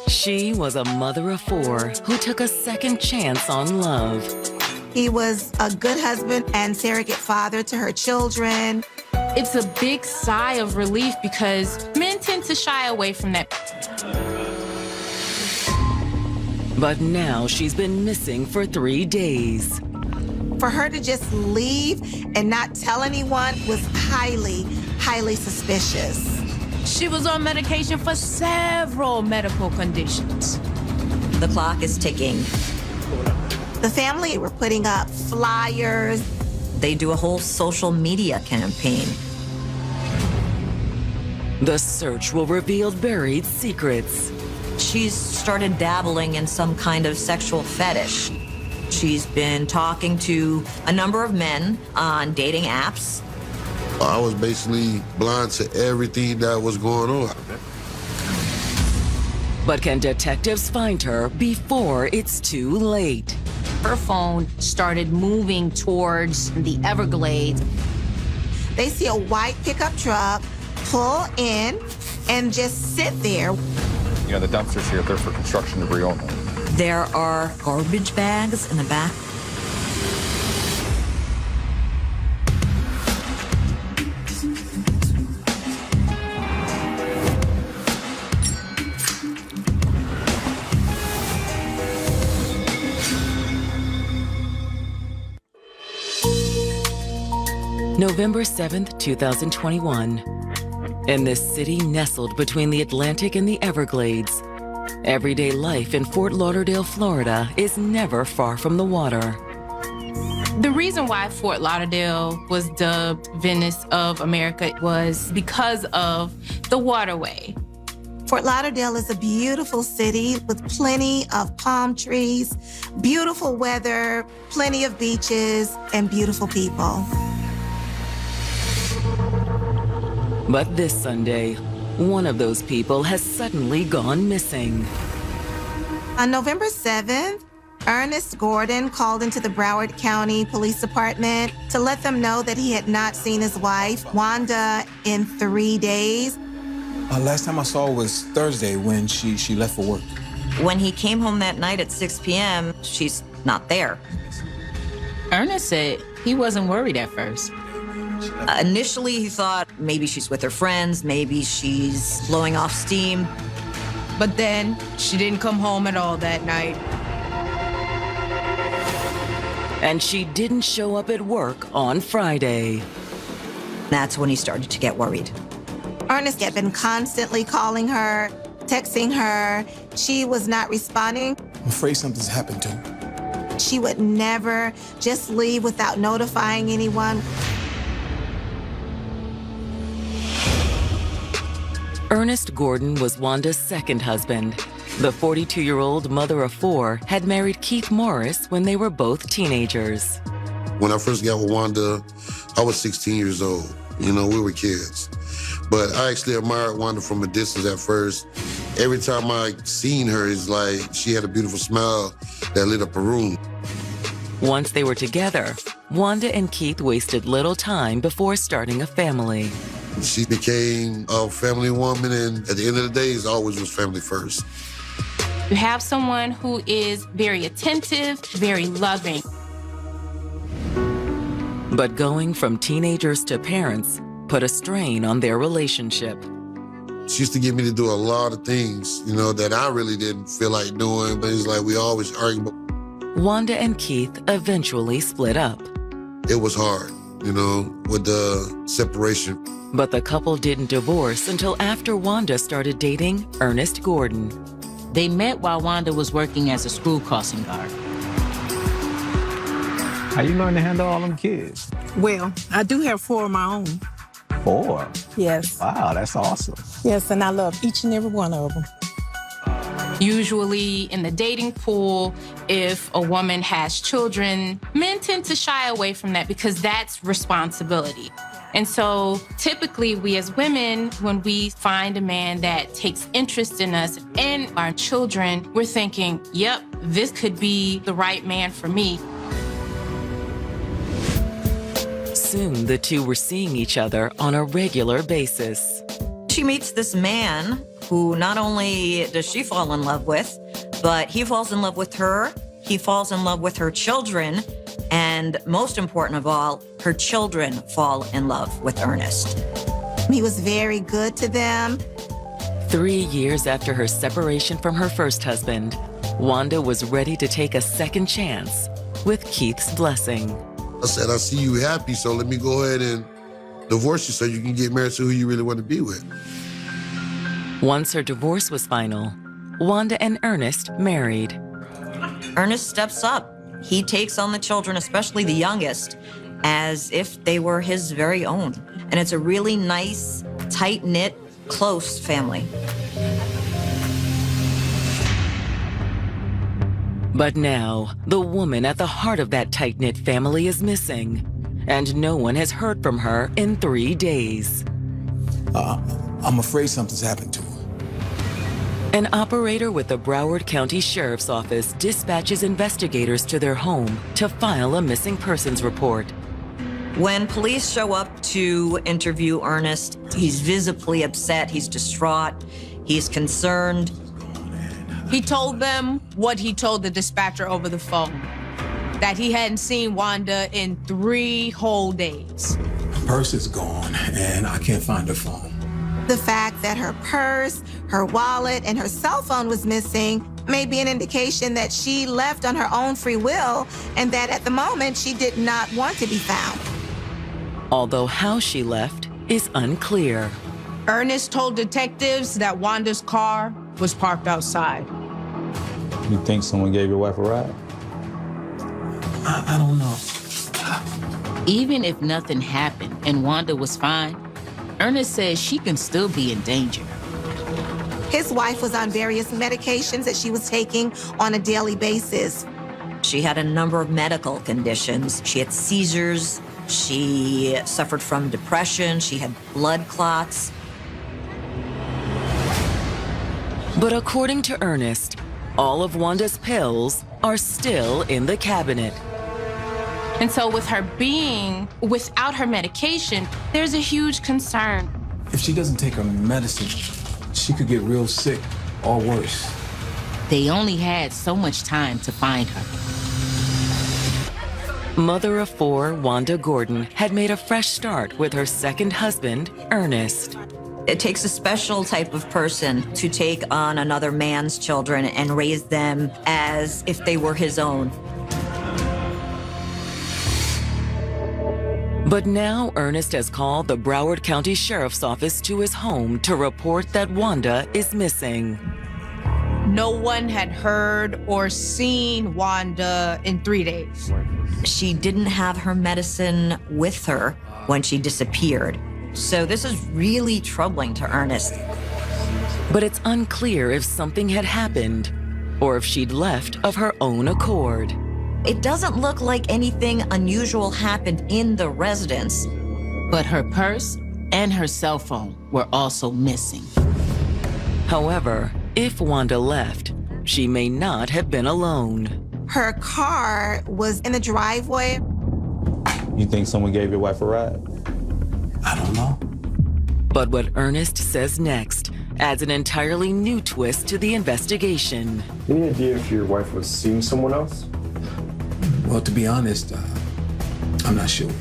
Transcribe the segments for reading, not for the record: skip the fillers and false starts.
She was a mother of four who took a second chance on love. He was a good husband and surrogate father to her children. It's a big sigh of relief because men tend to shy away from that. But now she's been missing for 3 days. For her to just leave and not tell anyone was highly, highly suspicious. She was on medication for several medical conditions. The clock is ticking. The family were putting up flyers. They do a whole social media campaign. The search will reveal buried secrets. She's started dabbling in some kind of sexual fetish. She's been talking to a number of men on dating apps. I was basically blind to everything that was going on. But can detectives find her before it's too late? Her phone started moving towards the Everglades. They see a white pickup truck pull in and just sit there. You know, the dumpsters here, they're for construction debris only. There are garbage bags in the back. November 7th, 2021. In this city nestled between the Atlantic and the Everglades, everyday life in Fort Lauderdale, Florida is never far from the water. The reason why Fort Lauderdale was dubbed Venice of America was because of the waterway. Fort Lauderdale is a beautiful city with plenty of palm trees, beautiful weather, plenty of beaches, and beautiful people. But this Sunday, one of those people has suddenly gone missing. On November 7th, Ernest Gordon called into the Broward County Police Department to let them know that he had not seen his wife, Wanda, in 3 days. Last time I saw her was Thursday when she left for work. When he came home that night at 6 p.m., she's not there. Ernest said he wasn't worried at first. Initially, he thought maybe she's with her friends, maybe she's blowing off steam. But then she didn't come home at all that night. And she didn't show up at work on Friday. That's when he started to get worried. Ernest had been constantly calling her, texting her. She was not responding. I'm afraid something's happened to her. She would never just leave without notifying anyone. Ernest Gordon was Wanda's second husband. The 42-year-old mother of four had married Keith Morris when they were both teenagers. When I first got with Wanda, I was 16 years old. You know, we were kids. But I actually admired Wanda from a distance at first. Every time I seen her, it's like she had a beautiful smile that lit up a room. Once they were together, Wanda and Keith wasted little time before starting a family. She became a family woman, and at the end of the day, it always was family first. You have someone who is very attentive, very loving. But going from teenagers to parents put a strain on their relationship. She used to get me to do a lot of things, you know, that I really didn't feel like doing, but it's like we always argue. Wanda and Keith eventually split up. It was hard, you know, with the separation. But the couple didn't divorce until after Wanda started dating Ernest Gordon. They met while Wanda was working as a school crossing guard. How you learn to handle all them kids? Well, I do have 4 of my own. 4? Yes. Wow, that's awesome. Yes, and I love each and every one of them. Usually in the dating pool, if a woman has children, men tend to shy away from that because that's responsibility. And so typically we as women, when we find a man that takes interest in us and our children, we're thinking, yep, this could be the right man for me. Soon the two were seeing each other on a regular basis. She meets this man who not only does she fall in love with, but he falls in love with her, he falls in love with her children, and most important of all, her children fall in love with Ernest. He was very good to them. 3 years after her separation from her first husband, Wanda was ready to take a second chance with Keith's blessing. I said, I see you happy, so let me go ahead and divorce you so you can get married to who you really want to be with. Once her divorce was final, Wanda and Ernest married. Ernest steps up. He takes on the children, especially the youngest, as if they were his very own. And it's a really nice, tight-knit, close family. But now, the woman at the heart of that tight-knit family is missing, and no one has heard from her in 3 days. I'm afraid something's happened to her. An operator with the Broward County Sheriff's Office dispatches investigators to their home to file a missing persons report. When police show up to interview Ernest, he's visibly upset, he's distraught, he's concerned. He told them what he told the dispatcher over the phone, that he hadn't seen Wanda in 3 whole days. Her purse is gone, and I can't find her phone. The fact that her purse, her wallet, and her cell phone was missing may be an indication that she left on her own free will and that at the moment she did not want to be found. Although how she left is unclear. Ernest told detectives that Wanda's car was parked outside. You think someone gave your wife a ride? I don't know. Even if nothing happened and Wanda was fine, Ernest says she can still be in danger. His wife was on various medications that she was taking on a daily basis. She had a number of medical conditions. She had seizures, she suffered from depression, she had blood clots. But according to Ernest, all of Wanda's pills are still in the cabinet. And so with her being without her medication, there's a huge concern. If she doesn't take her medicine, she could get real sick or worse. They only had so much time to find her. Mother of 4, Wanda Gordon, had made a fresh start with her second husband, Ernest. It takes a special type of person to take on another man's children and raise them as if they were his own. But now Ernest has called the Broward County Sheriff's Office to his home to report that Wanda is missing. No one had heard or seen Wanda in 3 days. She didn't have her medicine with her when she disappeared. So this is really troubling to Ernest. But it's unclear if something had happened or if she'd left of her own accord. It doesn't look like anything unusual happened in the residence. But her purse and her cell phone were also missing. However, if Wanda left, she may not have been alone. Her car was in the driveway. You think someone gave your wife a ride? I don't know. But what Ernest says next adds an entirely new twist to the investigation. Any idea if your wife was seeing someone else? Well, to be honest, I'm not sure.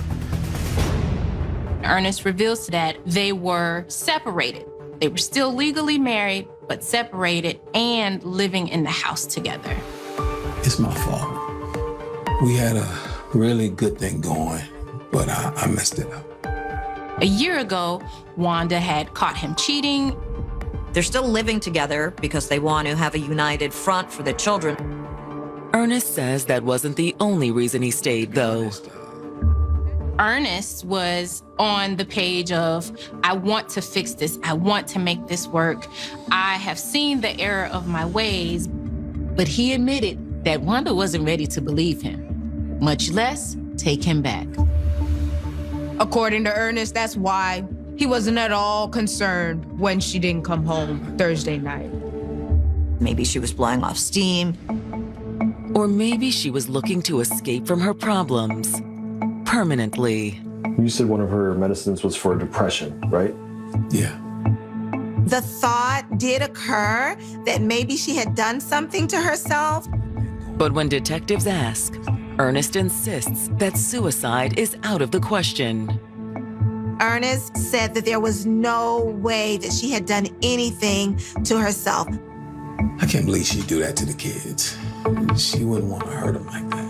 Ernest reveals that they were separated. They were still legally married, but separated and living in the house together. It's my fault. We had a really good thing going, but I messed it up. A year ago, Wanda had caught him cheating. They're still living together because they want to have a united front for the children. Ernest says that wasn't the only reason he stayed, though. Ernest was on the page of, I want to fix this. I want to make this work. I have seen the error of my ways. But he admitted that Wanda wasn't ready to believe him, much less take him back. According to Ernest, that's why he wasn't at all concerned when she didn't come home Thursday night. Maybe she was blowing off steam. Or maybe she was looking to escape from her problems permanently. You said one of her medicines was for depression, right? Yeah. The thought did occur that maybe she had done something to herself. But when detectives ask, Ernest insists that suicide is out of the question. Ernest said that there was no way that she had done anything to herself. I can't believe she'd do that to the kids. She wouldn't want to hurt them like that.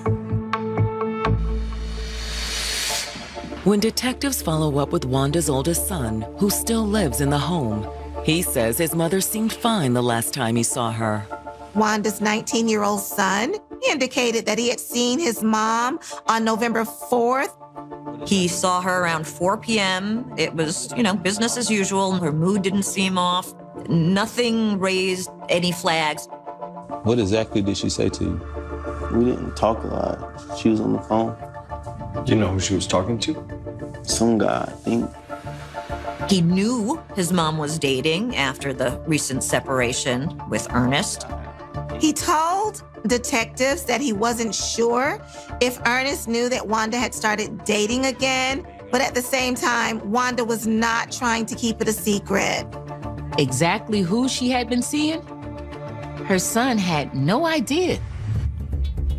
When detectives follow up with Wanda's oldest son, who still lives in the home, he says his mother seemed fine the last time he saw her. Wanda's 19-year-old son indicated that he had seen his mom on November 4th. He saw her around 4 p.m. It was, business as usual. Her mood didn't seem off. Nothing raised any flags. What exactly did she say to you? We didn't talk a lot. She was on the phone. Do you know who she was talking to? Some guy, I think. He knew his mom was dating after the recent separation with Ernest. He told detectives that he wasn't sure if Ernest knew that Wanda had started dating again, but at the same time, Wanda was not trying to keep it a secret. Exactly who she had been seeing? Her son had no idea.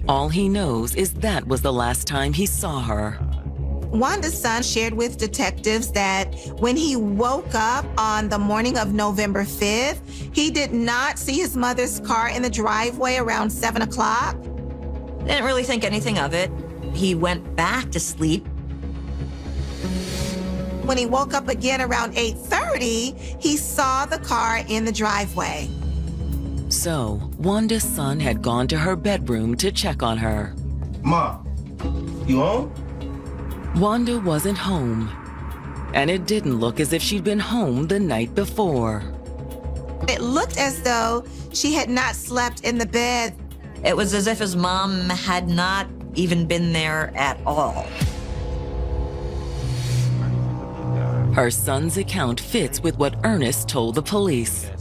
All he knows is that was the last time he saw her. Wanda's son shared with detectives that when he woke up on the morning of November 5th, he did not see his mother's car in the driveway around 7 o'clock. Didn't really think anything of it. He went back to sleep. When he woke up again around 8:30, he saw the car in the driveway. So, Wanda's son had gone to her bedroom to check on her. Ma, you home? Wanda wasn't home, and it didn't look as if she'd been home the night before. It looked as though she had not slept in the bed. It was as if his mom had not even been there at all. Her son's account fits with what Ernest told the police.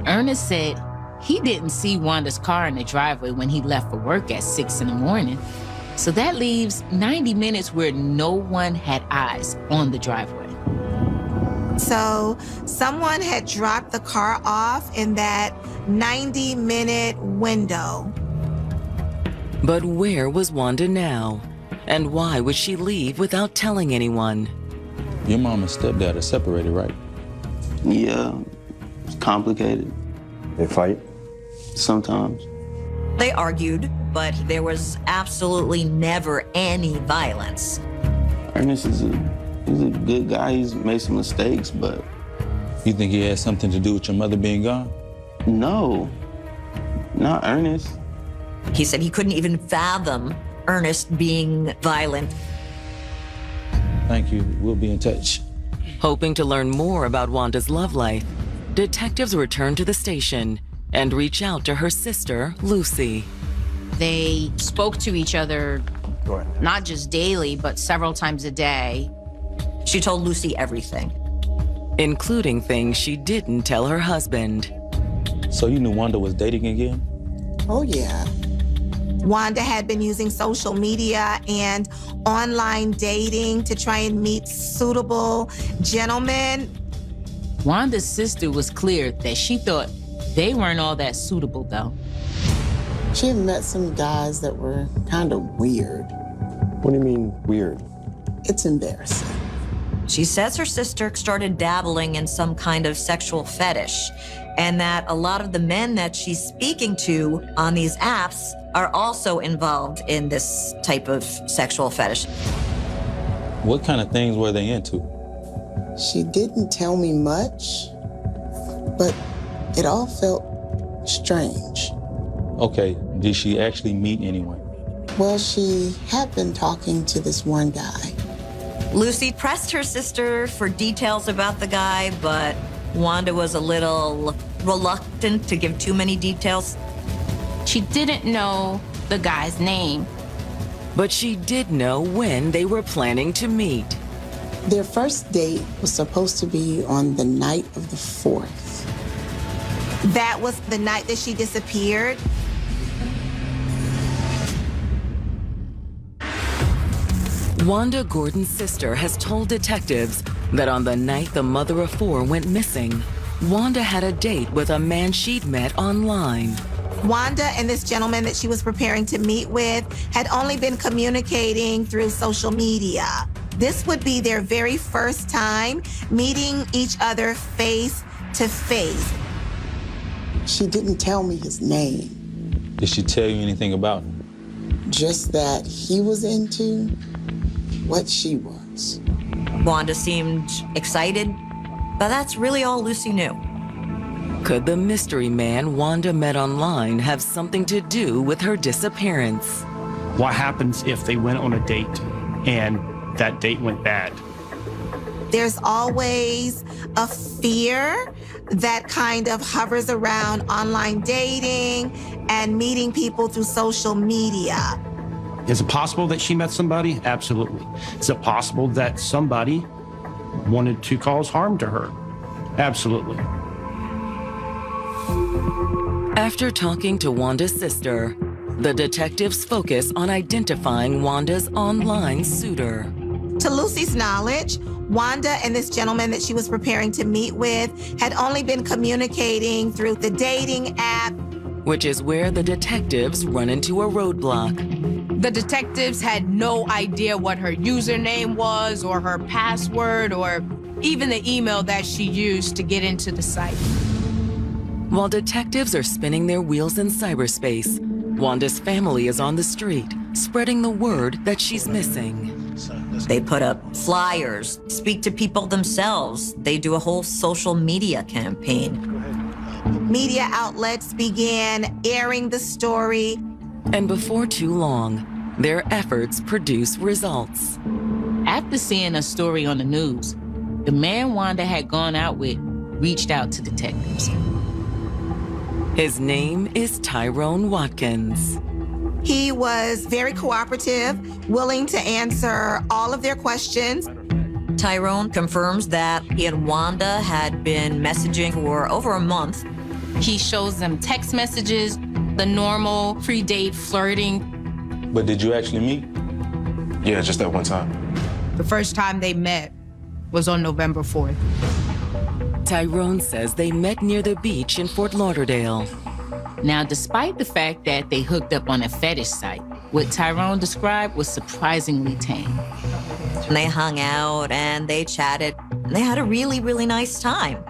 Ernest said he didn't see Wanda's car in the driveway when he left for work at 6 in the morning. So that leaves 90 minutes where no one had eyes on the driveway. So someone had dropped the car off in that 90-minute window. But where was Wanda now? And why would she leave without telling anyone? Your mom and stepdad are separated, right? Yeah, it's complicated. They fight? Sometimes. They argued, but there was absolutely never any violence. Ernest is he's a good guy. He's made some mistakes, but... You think he had something to do with your mother being gone? No, not Ernest. He said he couldn't even fathom Ernest being violent. Thank you. We'll be in touch. Hoping to learn more about Wanda's love life, detectives return to the station and reach out to her sister, Lucy. They spoke to each other not just daily, but several times a day. She told Lucy everything. Including things she didn't tell her husband. So you knew Wanda was dating again? Oh, yeah. Wanda had been using social media and online dating to try and meet suitable gentlemen. Wanda's sister was clear that she thought they weren't all that suitable, though. She had met some guys that were kind of weird. What do you mean, weird? It's embarrassing. She says her sister started dabbling in some kind of sexual fetish, and that a lot of the men that she's speaking to on these apps are also involved in this type of sexual fetish. What kind of things were they into? She didn't tell me much, but it all felt strange. Okay, did she actually meet anyone? Well, she had been talking to this one guy. Lucy pressed her sister for details about the guy, but Wanda was a little reluctant to give too many details. She didn't know the guy's name. But she did know when they were planning to meet. Their first date was supposed to be on the night of the 4th. That was the night that she disappeared. Wanda Gordon's sister has told detectives that on the night the mother of four went missing, Wanda had a date with a man she'd met online. Wanda and this gentleman that she was preparing to meet with had only been communicating through social media. This would be their very first time meeting each other face to face. She didn't tell me his name. Did she tell you anything about him? Just that he was into what she was. Wanda seemed excited, but that's really all Lucy knew. Could the mystery man Wanda met online have something to do with her disappearance? What happens if they went on a date and that date went bad? There's always a fear that kind of hovers around online dating and meeting people through social media. Is it possible that she met somebody? Absolutely. Is it possible that somebody wanted to cause harm to her? Absolutely. After talking to Wanda's sister, the detectives focus on identifying Wanda's online suitor. To Lucy's knowledge, Wanda and this gentleman that she was preparing to meet with had only been communicating through the dating app, which is where the detectives run into a roadblock. The detectives had no idea what her username was or her password or even the email that she used to get into the site. While detectives are spinning their wheels in cyberspace, Wanda's family is on the street, spreading the word that she's missing. They put up flyers, speak to people themselves. They do a whole social media campaign. Media outlets began airing the story. And before too long, their efforts produce results. After seeing a story on the news, the man Wanda had gone out with reached out to detectives. His name is Tyrone Watkins. He was very cooperative, willing to answer all of their questions. Tyrone confirms that he and Wanda had been messaging for over a month. He shows them text messages, the normal pre-date flirting. But did you actually meet? Yeah, just that one time. The first time they met was on November 4th. Tyrone says they met near the beach in Fort Lauderdale. Now, despite the fact that they hooked up on a fetish site, what Tyrone described was surprisingly tame. And they hung out and they chatted and they had a really, really nice time.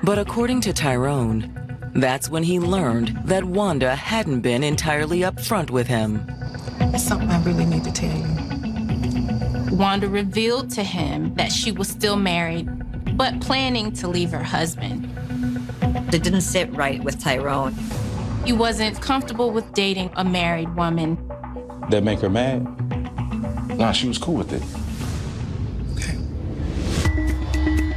But according to Tyrone, that's when he learned that Wanda hadn't been entirely upfront with him. There's something I really need to tell you. Wanda revealed to him that she was still married, but planning to leave her husband. It didn't sit right with Tyrone. He wasn't comfortable with dating a married woman. That make her mad? Nah, she was cool with it.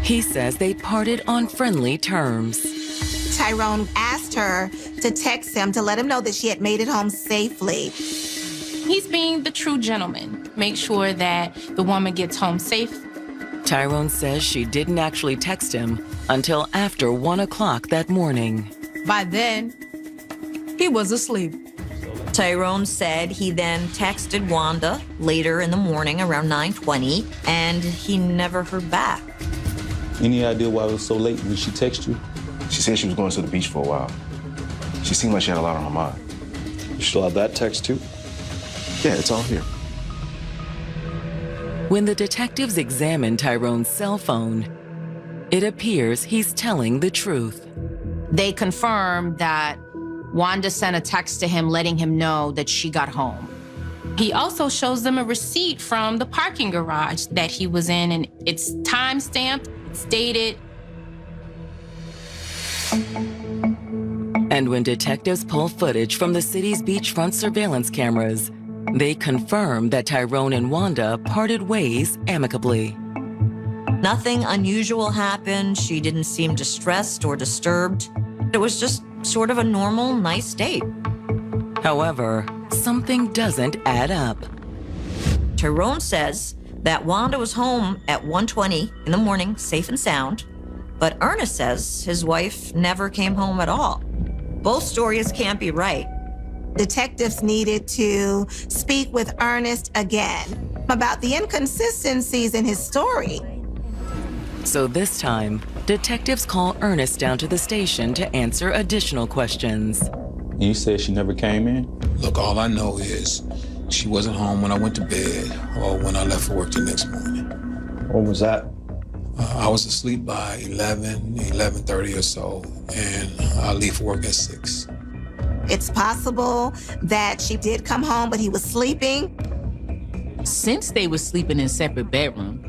He says they parted on friendly terms. Tyrone asked her to text him to let him know that she had made it home safely. He's being the true gentleman. Make sure that the woman gets home safe. Tyrone says she didn't actually text him until after 1 o'clock that morning. By then, he was asleep. Tyrone said he then texted Wanda later in the morning around 9:20, and he never heard back. Any idea why it was so late when she texted you? She said she was going to the beach for a while. She seemed like she had a lot on her mind. You still have that text too? Yeah, it's all here. When the detectives examine Tyrone's cell phone, it appears he's telling the truth. They confirmed that Wanda sent a text to him letting him know that she got home. He also shows them a receipt from the parking garage that he was in, and it's time-stamped, it's dated. And when detectives pull footage from the city's beachfront surveillance cameras, they confirm that Tyrone and Wanda parted ways amicably. Nothing unusual happened. She didn't seem distressed or disturbed. It was just sort of a normal, nice date. However, something doesn't add up. Tyrone says that Wanda was home at 1:20 in the morning, safe and sound, but Ernest says his wife never came home at all. Both stories can't be right. Detectives needed to speak with Ernest again about the inconsistencies in his story. So this time, detectives call Ernest down to the station to answer additional questions. You said she never came in? Look, all I know is she wasn't home when I went to bed or when I left for work the next morning. When was that? I was asleep by 11:30 or so, and I leave for work at 6. It's possible that she did come home, but he was sleeping. Since they were sleeping in separate bedrooms,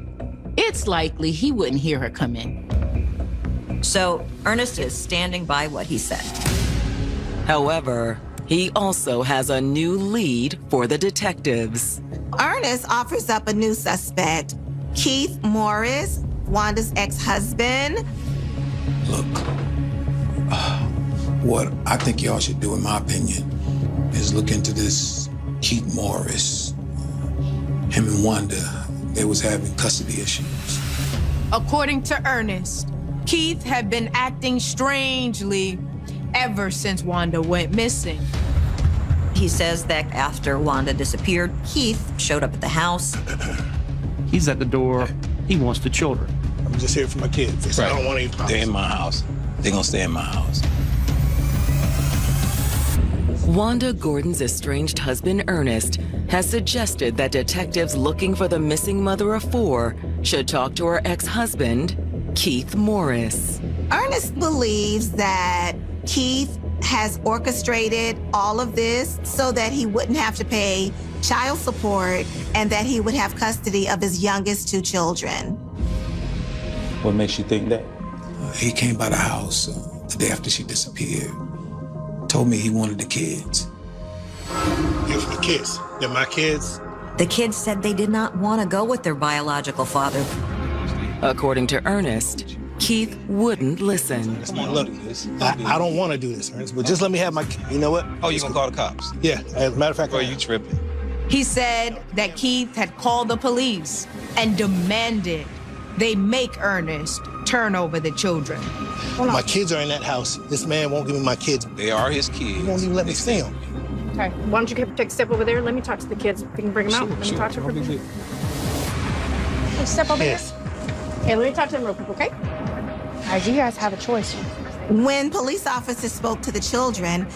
it's likely he wouldn't hear her come in. So Ernest is standing by what he said. However, he also has a new lead for the detectives. Ernest offers up a new suspect, Keith Morris, Wanda's ex-husband. Look, what I think y'all should do, in my opinion, is look into this Keith Morris. Him and Wanda, they was having custody issues. According to Ernest, Keith had been acting strangely ever since Wanda went missing. He says that after Wanda disappeared, Keith showed up at the house. He's at the door. He wants the children. I'm just here for my kids. I don't want any problems. They're in my house. They're gonna stay in my house. Wanda Gordon's estranged husband, Ernest, has suggested that detectives looking for the missing mother of 4 should talk to her ex-husband, Keith Morris. Ernest believes that Keith has orchestrated all of this so that he wouldn't have to pay child support and that he would have custody of his youngest 2 children. What makes you think that? He came by the house the day after she disappeared. Told me he wanted the kids. You're for the kids. They're my kids. The kids said they did not want to go with their biological father. According to Ernest, Keith wouldn't listen. Look, I don't want to do this, Ernest, but just let me have my... You know what? Oh, you gonna call the cops? Yeah, as a matter of fact... Or are you tripping? He said that Keith had called the police and demanded they make Ernest turn over the children. My kids are in that house. This man won't give me my kids. They are his kids. He won't even let me see them. Okay, why don't you take a step over there? Let me talk to the kids. We can bring them out. Let me talk to them. Hey, step over here. Hey, let me talk to them real quick, okay? All right, you guys have a choice. When police officers spoke to the children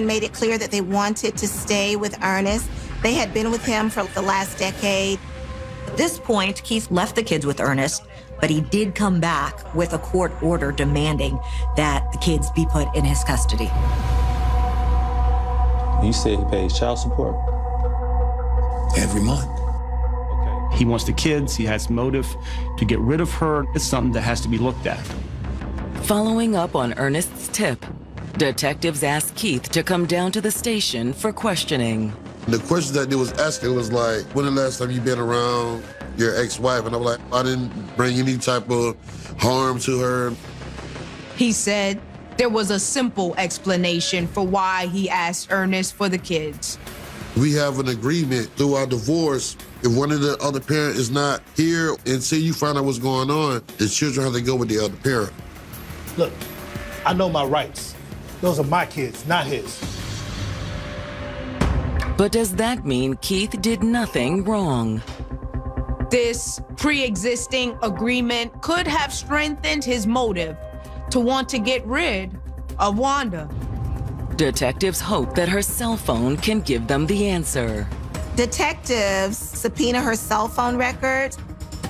made it clear that they wanted to stay with Ernest. They had been with him for the last decade. At this point, Keith left the kids with Ernest, but he did come back with a court order demanding that the kids be put in his custody. You said he pays child support? Every month. He wants the kids. He has motive to get rid of her. It's something that has to be looked at. Following up on Ernest's tip, detectives asked Keith to come down to the station for questioning. The question that they was asking was like, when the last time you been around your ex-wife? And I was like, I didn't bring any type of harm to her. He said there was a simple explanation for why he asked Ernest for the kids. We have an agreement through our divorce. If one of the other parent is not here until you find out what's going on, the children have to go with the other parent. Look, I know my rights. Those are my kids, not his. But does that mean Keith did nothing wrong? This pre-existing agreement could have strengthened his motive to want to get rid of Wanda. Detectives hope that her cell phone can give them the answer. Detectives subpoena her cell phone records.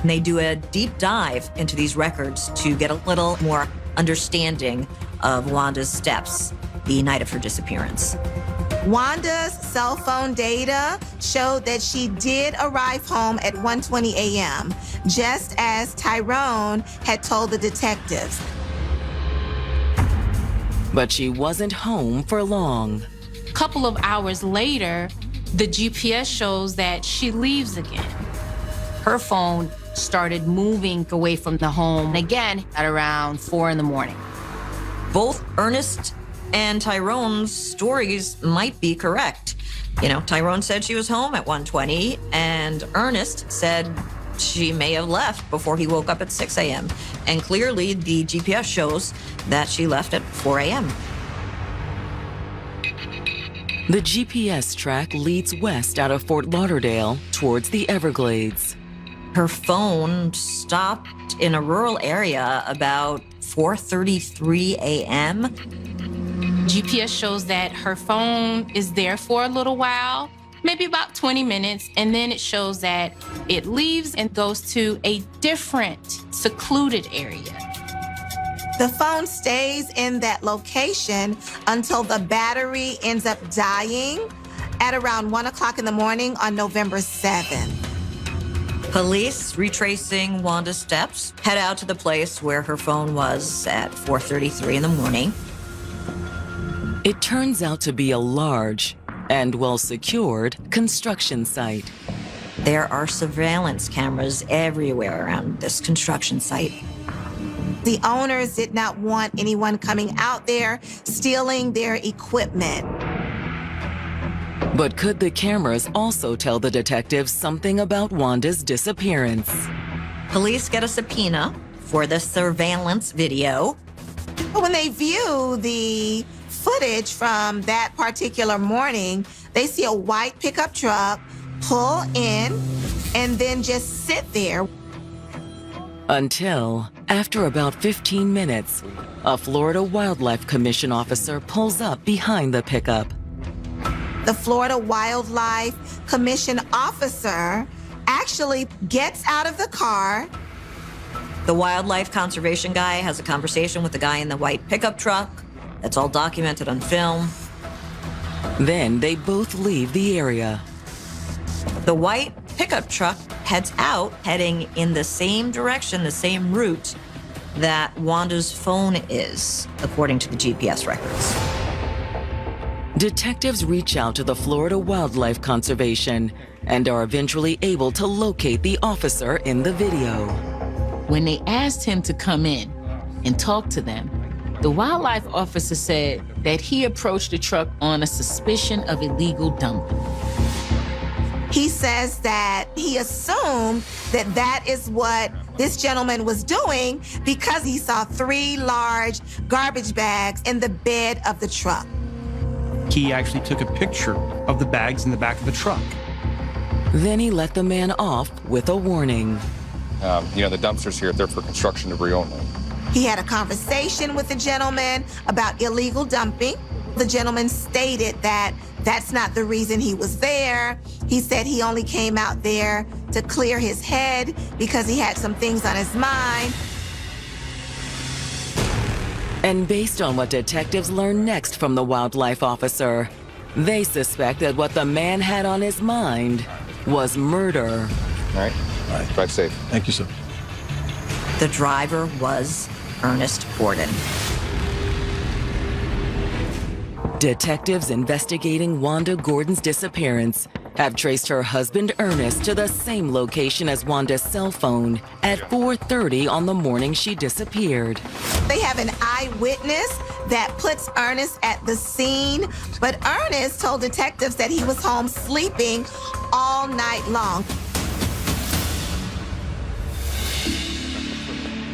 And they do a deep dive into these records to get a little more understanding of Wanda's steps the night of her disappearance. Wanda's cell phone data showed that she did arrive home at 1:20 a.m., just as Tyrone had told the detectives. But she wasn't home for long. A couple of hours later, the GPS shows that she leaves again. Her phone started moving away from the home again at around 4 in the morning. Both Ernest and Tyrone's stories might be correct. You know, Tyrone said she was home at 1:20, and Ernest said she may have left before he woke up at 6 a.m. And clearly, the GPS shows that she left at 4 a.m. The GPS track leads west out of Fort Lauderdale towards the Everglades. Her phone stopped in a rural area about 4:33 a.m. GPS shows that her phone is there for a little while, maybe about 20 minutes, and then it shows that it leaves and goes to a different secluded area. The phone stays in that location until the battery ends up dying at around 1 o'clock in the morning on November 7th. Police, retracing Wanda's steps, head out to the place where her phone was at 4:33 in the morning. It turns out to be a large and well-secured construction site. There are surveillance cameras everywhere around this construction site. The owners did not want anyone coming out there stealing their equipment. But could the cameras also tell the detectives something about Wanda's disappearance? Police get a subpoena for the surveillance video. But when they view the footage from that particular morning, they see a white pickup truck pull in and then just sit there. Until, after about 15 minutes, a Florida Wildlife Commission officer pulls up behind the pickup. The Florida Wildlife Commission officer actually gets out of the car. The wildlife conservation guy has a conversation with the guy in the white pickup truck. That's all documented on film. Then they both leave the area. The white pickup truck heads out, heading in the same direction, the same route that Wanda's phone is, according to the GPS records. Detectives reach out to the Florida Wildlife Conservation and are eventually able to locate the officer in the video. When they asked him to come in and talk to them, the wildlife officer said that he approached the truck on a suspicion of illegal dumping. He says that he assumed that that is what this gentleman was doing because he saw 3 large garbage bags in the bed of the truck. He actually took a picture of the bags in the back of the truck. Then he let the man off with a warning. The dumpsters here, they're for construction debris only. He had a conversation with the gentleman about illegal dumping. The gentleman stated that that's not the reason he was there. He said he only came out there to clear his head because he had some things on his mind. And based on what detectives learn next from the wildlife officer, they suspect that what the man had on his mind was murder. All right. Drive safe. Thank you, sir. The driver was Ernest Gordon. Detectives investigating Wanda Gordon's disappearance have traced her husband Ernest to the same location as Wanda's cell phone at 4:30 on the morning she disappeared. They have an eyewitness that puts Ernest at the scene, but Ernest told detectives that he was home sleeping all night long.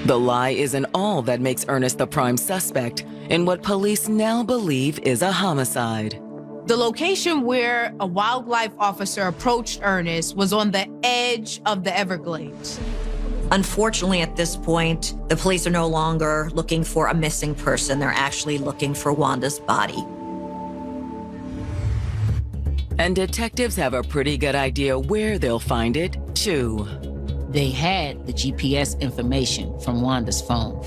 The lie isn't all that makes Ernest the prime suspect in what police now believe is a homicide. The location where a wildlife officer approached Ernest was on the edge of the Everglades. Unfortunately, at this point, the police are no longer looking for a missing person. They're actually looking for Wanda's body. And detectives have a pretty good idea where they'll find it, too. They had the GPS information from Wanda's phone.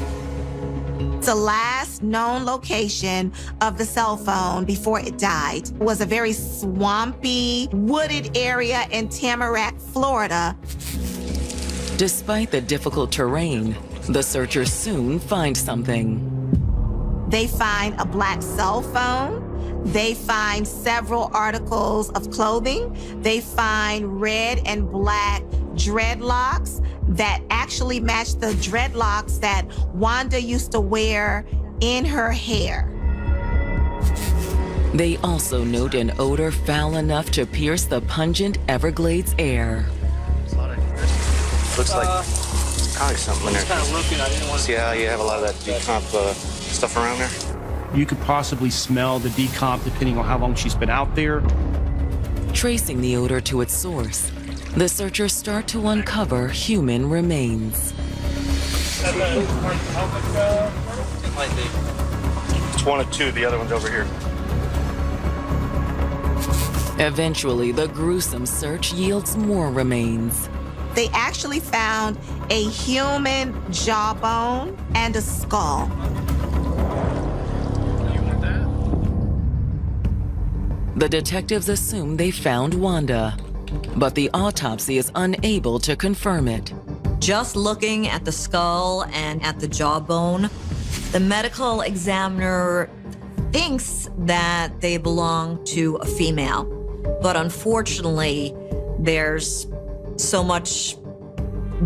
The last known location of the cell phone before it died was a very swampy, wooded area in Tamarack, Florida. Despite the difficult terrain, the searchers soon find something. They find a black cell phone. They find several articles of clothing. They find red and black dreadlocks that actually match the dreadlocks that Wanda used to wear in her hair. They also note an odor foul enough to pierce the pungent Everglades air. Looks like it's probably something in there. See how you have a lot of that decomp stuff around there? You could possibly smell the decomp depending on how long she's been out there. Tracing the odor to its source, the searchers start to uncover human remains. It's one of two. The other one's over here. Eventually, the gruesome search yields more remains. They actually found a human jawbone and a skull. The detectives assume they found Wanda, but the autopsy is unable to confirm it. Just looking at the skull and at the jawbone, the medical examiner thinks that they belong to a female. But unfortunately, there's so much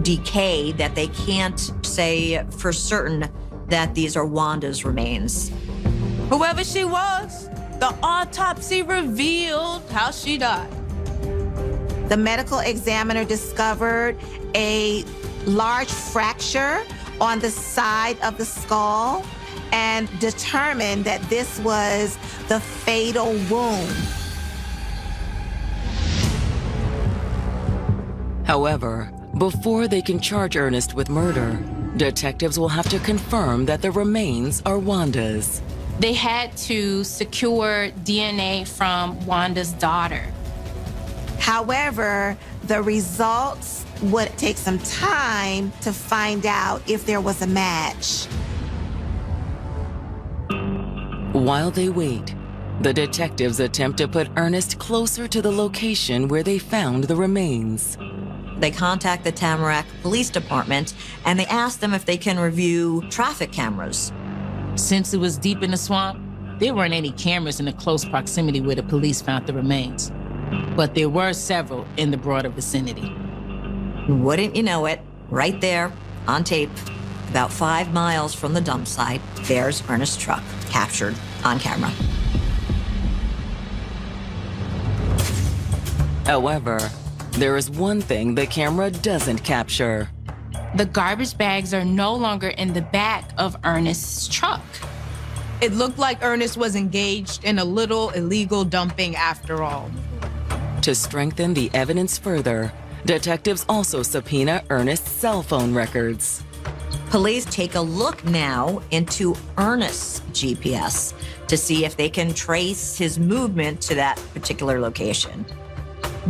decay that they can't say for certain that these are Wanda's remains. Whoever she was, the autopsy revealed how she died. The medical examiner discovered a large fracture on the side of the skull and determined that this was the fatal wound. However, before they can charge Ernest with murder, detectives will have to confirm that the remains are Wanda's. They had to secure DNA from Wanda's daughter. However, the results would take some time to find out if there was a match. While they wait, the detectives attempt to put Ernest closer to the location where they found the remains. They contact the Tamarack Police Department and they ask them if they can review traffic cameras. Since it was deep in the swamp, there weren't any cameras in the close proximity where the police found the remains. But there were several in the broader vicinity. Wouldn't you know it, right there on tape, about 5 miles from the dump site, there's Ernest's truck, captured on camera. However, there is one thing the camera doesn't capture. The garbage bags are no longer in the back of Ernest's truck. It looked like Ernest was engaged in a little illegal dumping after all. To strengthen the evidence further, detectives also subpoena Ernest's cell phone records. Police take a look now into Ernest's GPS to see if they can trace his movement to that particular location.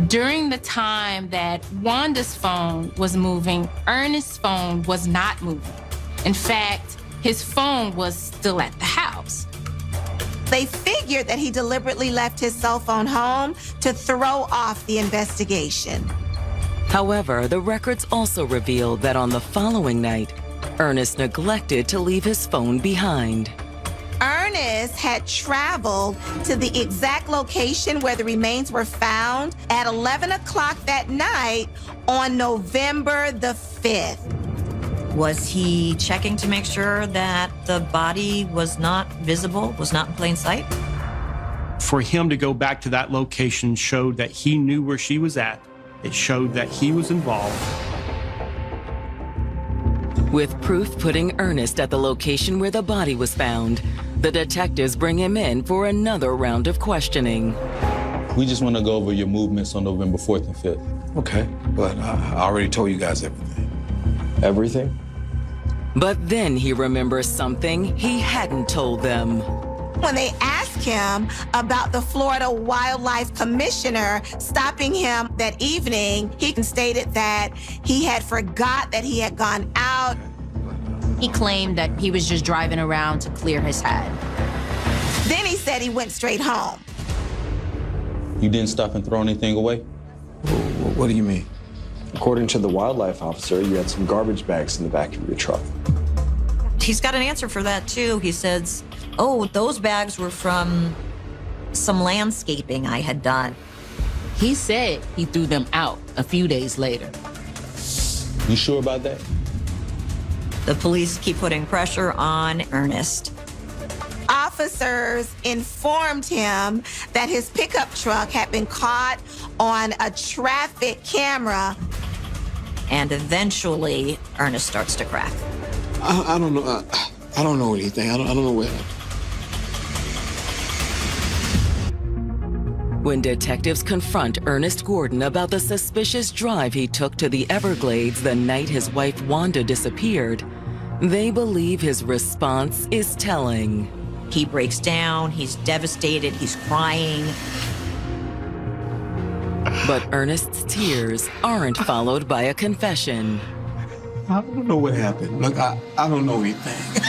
During the time that Wanda's phone was moving, Ernest's phone was not moving. In fact, his phone was still at the house. They figured that he deliberately left his cell phone home to throw off the investigation. However, the records also revealed that on the following night, Ernest neglected to leave his phone behind. Ernest had traveled to the exact location where the remains were found at 11 o'clock that night on November the 5th. Was he checking to make sure that the body was not visible, was not in plain sight? For him to go back to that location showed that he knew where she was at. It showed that he was involved. With proof putting Ernest at the location where the body was found, the detectives bring him in for another round of questioning. We just want to go over your movements on November 4th and 5th. Okay, but I already told you guys everything. Everything? But then he remembers something he hadn't told them. When they asked him about the Florida Wildlife Commissioner stopping him that evening, he stated that he had forgot that he had gone out. He claimed that he was just driving around to clear his head. Then he said he went straight home. You didn't stop and throw anything away? What do you mean? According to the wildlife officer, you had some garbage bags in the back of your truck. He's got an answer for that, too. He says, oh, those bags were from some landscaping I had done. He said he threw them out a few days later. You sure about that? The police keep putting pressure on Ernest. Officers informed him that his pickup truck had been caught on a traffic camera. And eventually, Ernest starts to crack. I don't know. I don't know anything. I don't know where. When detectives confront Ernest Gordon about the suspicious drive he took to the Everglades the night his wife Wanda disappeared, they believe his response is telling. He breaks down, he's devastated, he's crying. But Ernest's tears aren't followed by a confession. I don't know what happened. Look, I don't know anything.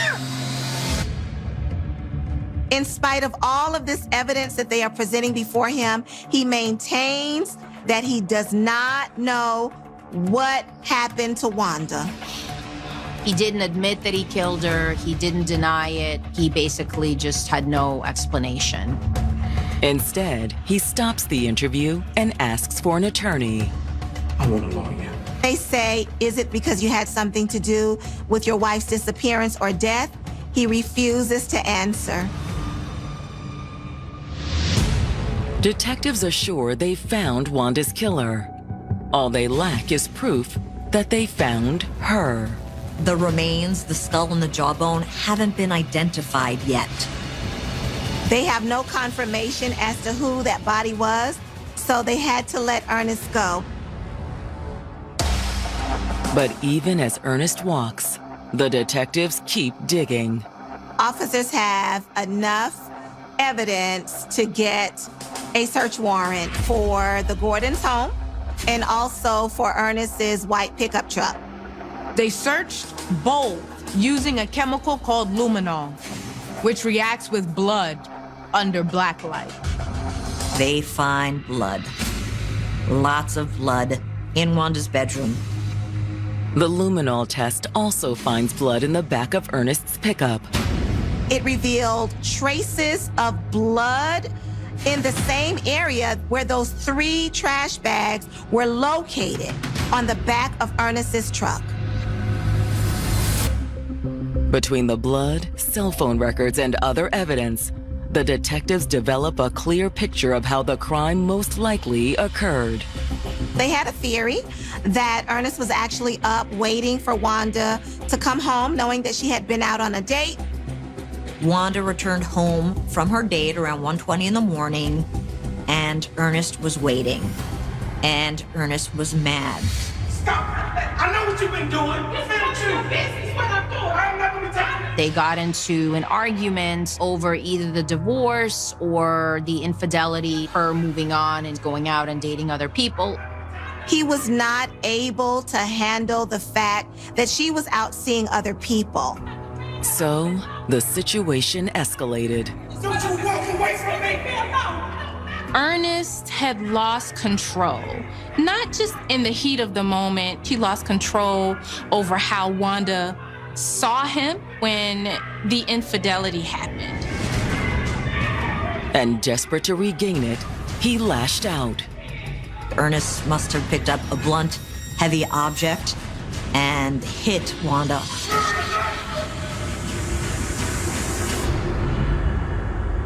In spite of all of this evidence that they are presenting before him, he maintains that he does not know what happened to Wanda. He didn't admit that he killed her. He didn't deny it. He basically just had no explanation. Instead, he stops the interview and asks for an attorney. I want a lawyer. They say, is it because you had something to do with your wife's disappearance or death? He refuses to answer. Detectives are sure they've found Wanda's killer. All they lack is proof that they found her. The remains, the skull and the jawbone, haven't been identified yet. They have no confirmation as to who that body was, so they had to let Ernest go. But even as Ernest walks, the detectives keep digging. Officers have enough evidence to get a search warrant for the Gordon's home and also for Ernest's white pickup truck. They searched both using a chemical called luminol, which reacts with blood under black light. They find blood. Lots of blood in Wanda's bedroom. The luminol test also finds blood in the back of Ernest's pickup. It revealed traces of blood in the same area where those 3 trash bags were located, on the back of Ernest's truck. Between the blood, cell phone records, and other evidence, the detectives develop a clear picture of how the crime most likely occurred. They had a theory that Ernest was actually up waiting for Wanda to come home, knowing that she had been out on a date. Wanda returned home from her date around 1:20 in the morning, and Ernest was waiting. And Ernest was mad. Stop! I know what you've been doing. This is what I'm doing. I'm not gonna tell you. They got into an argument over either the divorce or the infidelity, her moving on and going out and dating other people. He was not able to handle the fact that she was out seeing other people. So, the situation escalated. Don't you walk away from me! Ernest had lost control. Not just in the heat of the moment, he lost control over how Wanda saw him when the infidelity happened. And desperate to regain it, he lashed out. Ernest must have picked up a blunt, heavy object and hit Wanda.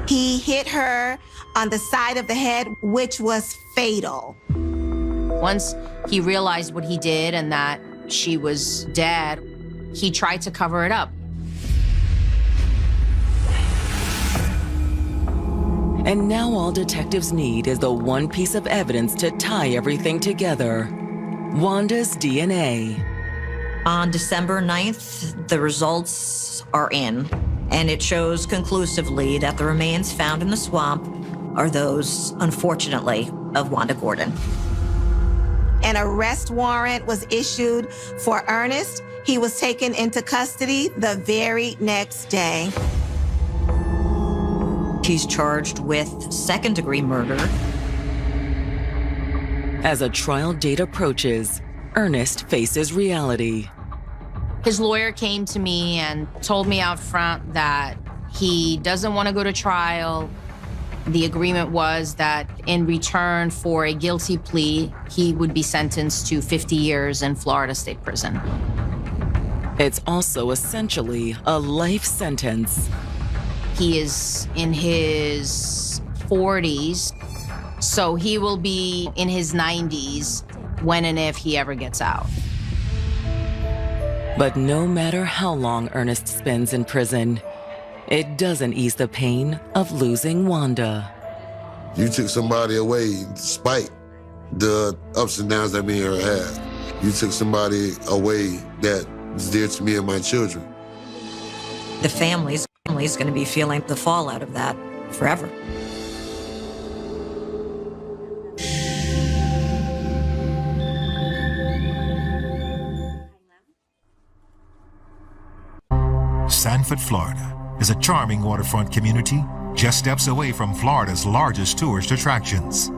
He hit her on the side of the head, which was fatal. Once he realized what he did and that she was dead, he tried to cover it up. And now all detectives need is the one piece of evidence to tie everything together: Wanda's DNA. On December 9th, the results are in, and it shows conclusively that the remains found in the swamp are those, unfortunately, of Wanda Gordon. An arrest warrant was issued for Ernest. He was taken into custody the very next day. He's charged with second-degree murder. As a trial date approaches, Ernest faces reality. His lawyer came to me and told me out front that he doesn't want to go to trial. The agreement was that in return for a guilty plea, he would be sentenced to 50 years in Florida State Prison. It's also essentially a life sentence. He is in his 40s, so he will be in his 90s when and if he ever gets out. But no matter how long Ernest spends in prison, it doesn't ease the pain of losing Wanda. You took somebody away despite the ups and downs that me and her had. You took somebody away that is dear to me and my children. The family's going to be feeling the fallout of that forever. Sanford, Florida is a charming waterfront community just steps away from Florida's largest tourist attractions.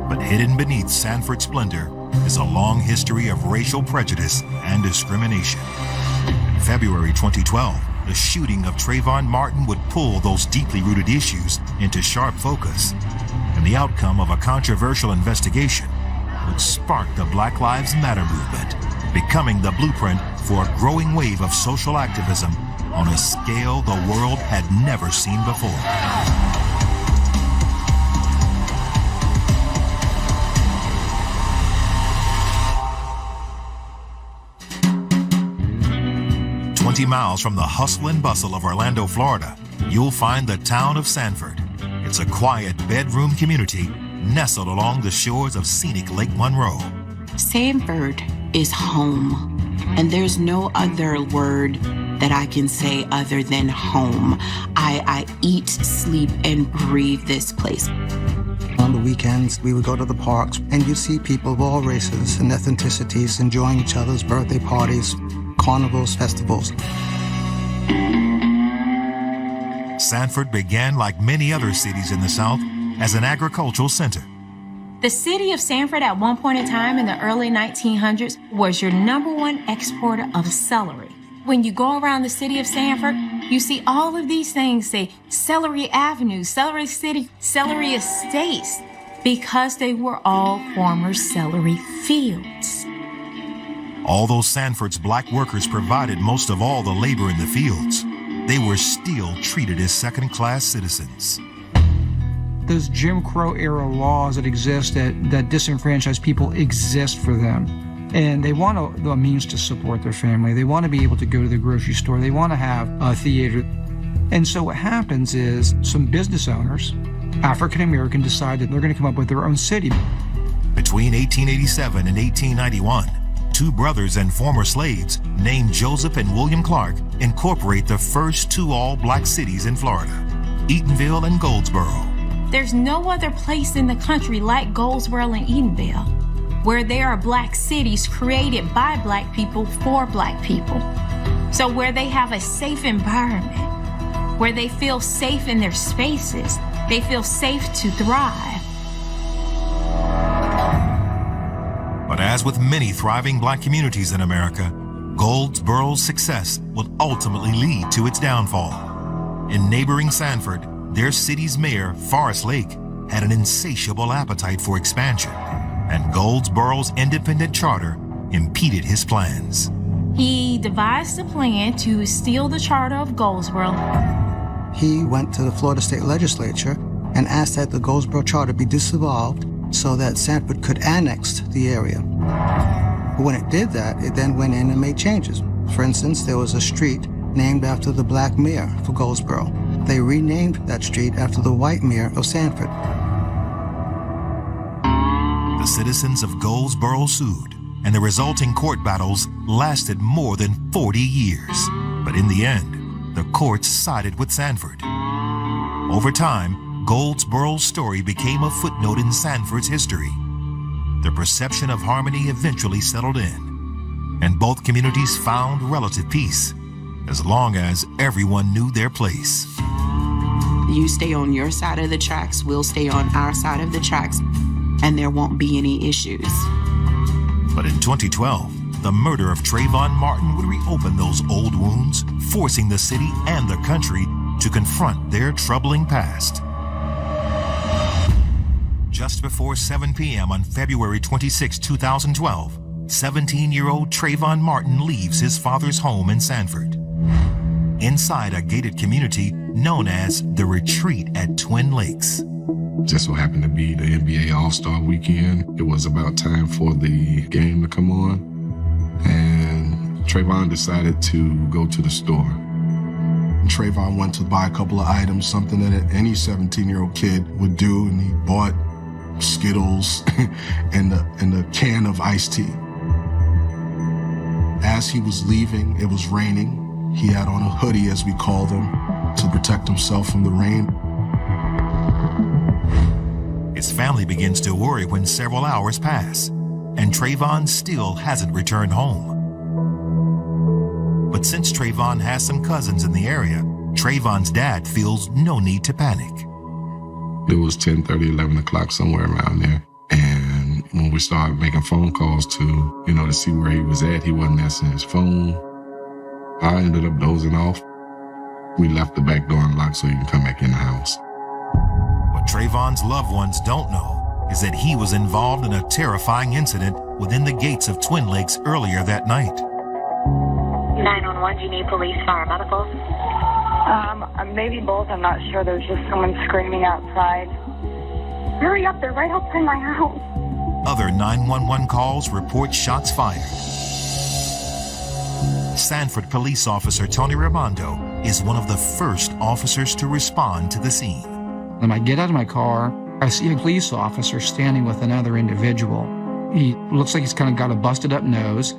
But hidden beneath Sanford's splendor is a long history of racial prejudice and discrimination. February 2012, the shooting of Trayvon Martin would pull those deeply rooted issues into sharp focus, and the outcome of a controversial investigation would spark the Black Lives Matter movement, becoming the blueprint for a growing wave of social activism on a scale the world had never seen before. "20 miles from the hustle and bustle of Orlando, Florida, you'll find the town of Sanford. It's a quiet bedroom community nestled along the shores of scenic Lake Monroe. Sanford is home, and there's no other word that I can say other than home. I eat, sleep, and breathe this place. On the weekends, we would go to the parks, and you'd see people of all races and ethnicities enjoying each other's birthday parties, carnivals, festivals. Sanford began, like many other cities in the South, as an agricultural center. The city of Sanford at one point in time in the early 1900s was your #1 exporter of celery. When you go around the city of Sanford, you see all of these things say Celery Avenue, Celery City, Celery Estates, because they were all former celery fields. Although Sanford's black workers provided most of all the labor in the fields, they were still treated as second-class citizens. Those Jim Crow era laws that exist that disenfranchise people exist for them. And they want a means to support their family. They want to be able to go to the grocery store. They want to have a theater. And so what happens is some business owners, African American, decide that they're going to come up with their own city. Between 1887 and 1891, two brothers and former slaves named Joseph and William Clark incorporate the first two all-black cities in Florida, Eatonville and Goldsboro. There's no other place in the country like Goldsboro and Eatonville, where there are black cities created by black people for black people. So where they have a safe environment, where they feel safe in their spaces, they feel safe to thrive. But as with many thriving black communities in America, Goldsboro's success would ultimately lead to its downfall. In neighboring Sanford, their city's mayor, Forrest Lake, had an insatiable appetite for expansion, and Goldsboro's independent charter impeded his plans. He devised a plan to steal the charter of Goldsboro. He went to the Florida State Legislature and asked that the Goldsboro Charter be dissolved so that Sanford could annex the area. But when it did that, it then went in and made changes. For instance, there was a street named after the black mayor for Goldsboro. They renamed that street after the white mayor of Sanford. The citizens of Goldsboro sued, and the resulting court battles lasted more than 40 years. But in the end, the courts sided with Sanford. Over time, Goldsboro's story became a footnote in Sanford's history. The perception of harmony eventually settled in, and both communities found relative peace, as long as everyone knew their place. You stay on your side of the tracks, we'll stay on our side of the tracks, and there won't be any issues. But in 2012, the murder of Trayvon Martin would reopen those old wounds, forcing the city and the country to confront their troubling past. Just before 7 p.m. on February 26, 2012, 17-year-old Trayvon Martin leaves his father's home in Sanford. Inside a gated community known as the Retreat at Twin Lakes. Just so happened to be the NBA All-Star weekend. It was about time for the game to come on. And Trayvon decided to go to the store. Trayvon went to buy a couple of items, something that any 17-year-old kid would do, and he bought Skittles and a can of iced tea. As he was leaving, it was raining. He had on a hoodie, as we call them, to protect himself from the rain. His family begins to worry when several hours pass, and Trayvon still hasn't returned home. But since Trayvon has some cousins in the area, Trayvon's dad feels no need to panic. It was 10:30, 11 o'clock, somewhere around there. And when we started making phone calls to see where he was at, he wasn't answering his phone. I ended up dozing off. We left the back door unlocked so he can come back in the house. What Trayvon's loved ones don't know is that he was involved in a terrifying incident within the gates of Twin Lakes earlier that night. 911, do you need police, fire, medical? Maybe both. I'm not sure. There's just someone screaming outside. Hurry up, they're right outside my house. Other 911 calls report shots fired. Sanford police officer Tony Raimondo is one of the first officers to respond to the scene. When I get out of my car, I see a police officer standing with another individual. He looks like he's kind of got a busted up nose.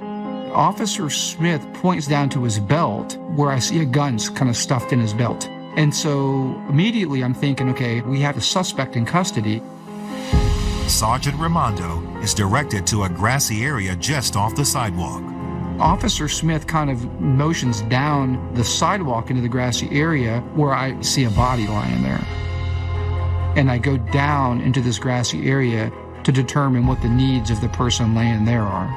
Officer Smith points down to his belt where I see a gun kind of stuffed in his belt. And so immediately I'm thinking, okay, we have a suspect in custody. Sergeant Raimondo is directed to a grassy area just off the sidewalk. Officer Smith kind of motions down the sidewalk into the grassy area where I see a body lying there. And I go down into this grassy area to determine what the needs of the person laying there are.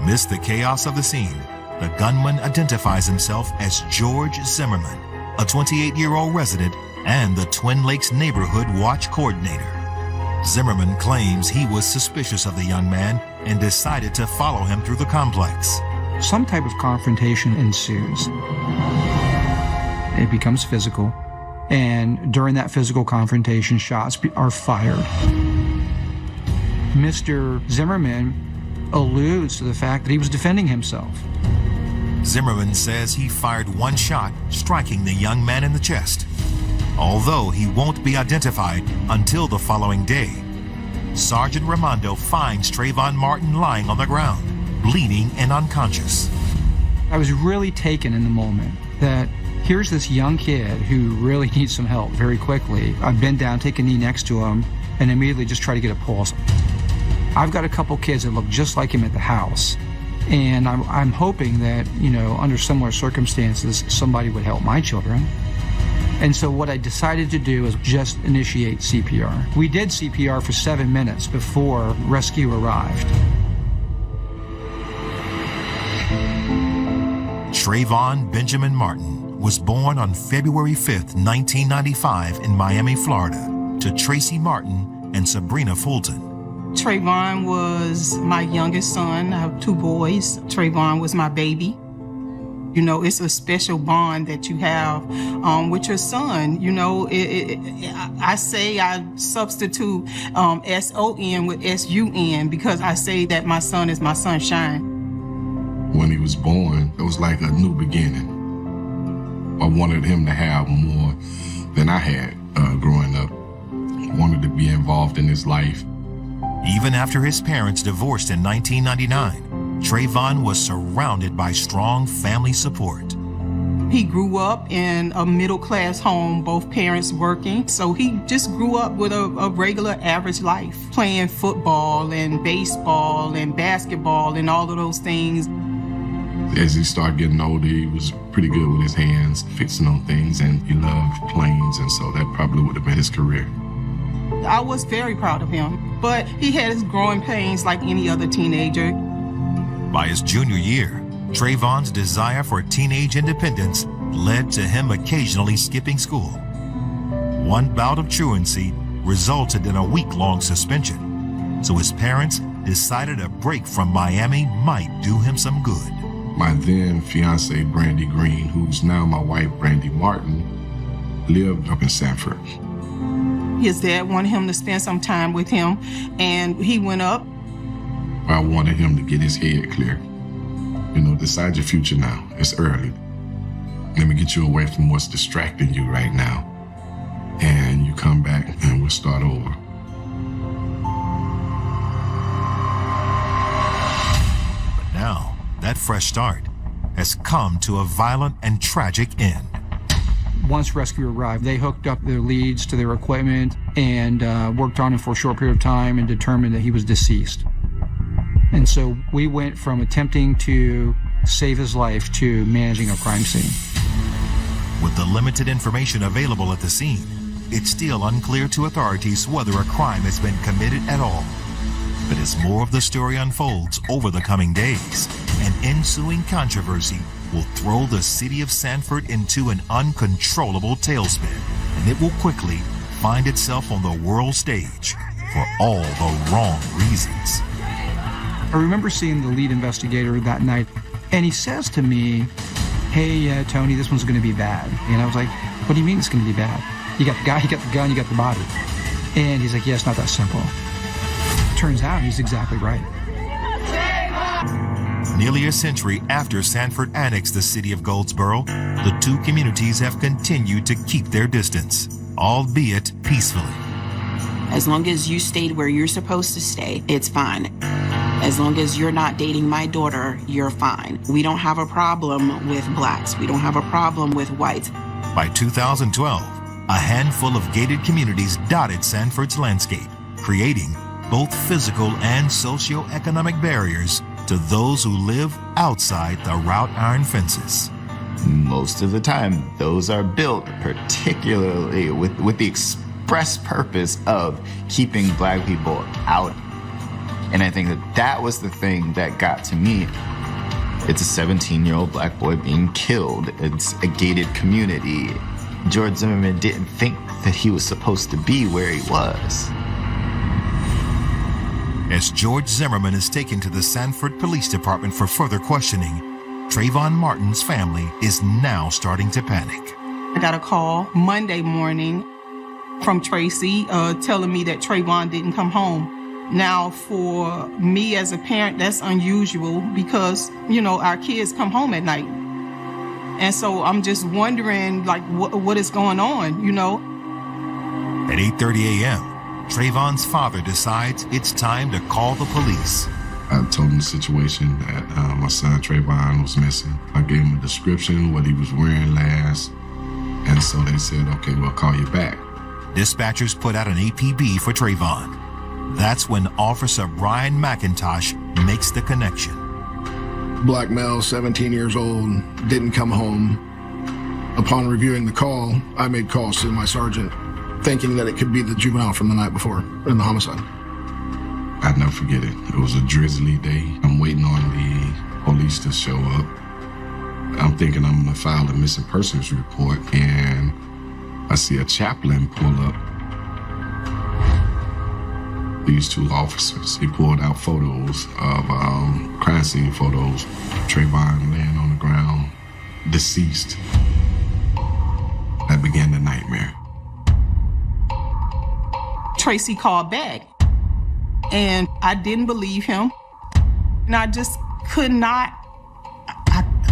Amidst the chaos of the scene, the gunman identifies himself as George Zimmerman, a 28-year-old resident and the Twin Lakes Neighborhood Watch Coordinator. Zimmerman claims he was suspicious of the young man and decided to follow him through the complex. Some type of confrontation ensues. It becomes physical, and during that physical confrontation, shots are fired. Mr. Zimmerman alludes to the fact that he was defending himself. Zimmerman says he fired one shot, striking the young man in the chest. Although he won't be identified until the following day, Sergeant Raimondo finds Trayvon Martin lying on the ground, bleeding and unconscious. I was really taken in the moment that here's this young kid who really needs some help very quickly. I bend down, take a knee next to him, and immediately just try to get a pulse. I've got a couple kids that look just like him at the house. And I'm hoping that, under similar circumstances, somebody would help my children. And so what I decided to do is just initiate CPR. We did CPR for 7 minutes before rescue arrived. Trayvon Benjamin Martin was born on February 5th, 1995 in Miami, Florida, to Tracy Martin and Sabrina Fulton. Trayvon was my youngest son. I have 2 boys. Trayvon was my baby. It's a special bond that you have with your son. I say I substitute S-O-N with S-U-N because I say that my son is my sunshine. When he was born, it was like a new beginning. I wanted him to have more than I had growing up. I wanted to be involved in his life. Even after his parents divorced in 1999, Trayvon was surrounded by strong family support. He grew up in a middle-class home, both parents working, so he just grew up with a regular average life, playing football and baseball and basketball and all of those things. As he started getting older, he was pretty good with his hands, fixing on things, and he loved planes, and so that probably would have been his career. I was very proud of him, but he had his growing pains like any other teenager. By his junior year, Trayvon's desire for teenage independence led to him occasionally skipping school. One bout of truancy resulted in a week-long suspension, so his parents decided a break from Miami might do him some good. My then fiancee, Brandy Green, who's now my wife, Brandy Martin, lived up in Sanford. His dad wanted him to spend some time with him, and he went up. I wanted him to get his head clear. Decide your future now. It's early. Let me get you away from what's distracting you right now. And you come back and we'll start over. But now, that fresh start has come to a violent and tragic end. Once rescue arrived, they hooked up their leads to their equipment and worked on him for a short period of time and determined that he was deceased. And so we went from attempting to save his life to managing a crime scene. With the limited information available at the scene, it's still unclear to authorities whether a crime has been committed at all. But as more of the story unfolds over the coming days, an ensuing controversy will throw the city of Sanford into an uncontrollable tailspin, and it will quickly find itself on the world stage for all the wrong reasons. I remember seeing the lead investigator that night, and he says to me, "Hey, Tony, this one's going to be bad." And I was like, "What do you mean it's going to be bad? You got the guy, you got the gun, you got the body." And he's like, "Yeah, it's not that simple." Turns out he's exactly right. Nearly a century after Sanford annexed the city of Goldsboro, the two communities have continued to keep their distance, albeit peacefully. As long as you stayed where you're supposed to stay, it's fine. As long as you're not dating my daughter, you're fine. We don't have a problem with blacks. We don't have a problem with whites. By 2012, a handful of gated communities dotted Sanford's landscape, creating both physical and socioeconomic barriers to those who live outside the wrought iron fences. Most of the time, those are built particularly with the express purpose of keeping black people out. And I think that was the thing that got to me. It's a 17-year-old black boy being killed. It's a gated community. George Zimmerman didn't think that he was supposed to be where he was. As George Zimmerman is taken to the Sanford Police Department for further questioning, Trayvon Martin's family is now starting to panic. I got a call Monday morning from Tracy telling me that Trayvon didn't come home. Now, for me as a parent, that's unusual because, you know, our kids come home at night. And so I'm just wondering, like, what is going on, you know? At 8:30 a.m., Trayvon's father decides it's time to call the police. I told him the situation that my son Trayvon was missing. I gave him a description, what he was wearing last. And so they said, "Okay, we'll call you back." Dispatchers put out an APB for Trayvon. That's when Officer Brian McIntosh makes the connection. Black male, 17 years old, didn't come home. Upon reviewing the call, I made calls to my sergeant, thinking that it could be the juvenile from the night before in the homicide. I'd never forget it. It was a drizzly day. I'm waiting on the police to show up. I'm thinking I'm gonna file a missing persons report, and I see a chaplain pull up. These two officers, he pulled out photos of crime scene photos. Trayvon laying on the ground, deceased. That began the nightmare. Tracy called back, and I didn't believe him. And I just could not,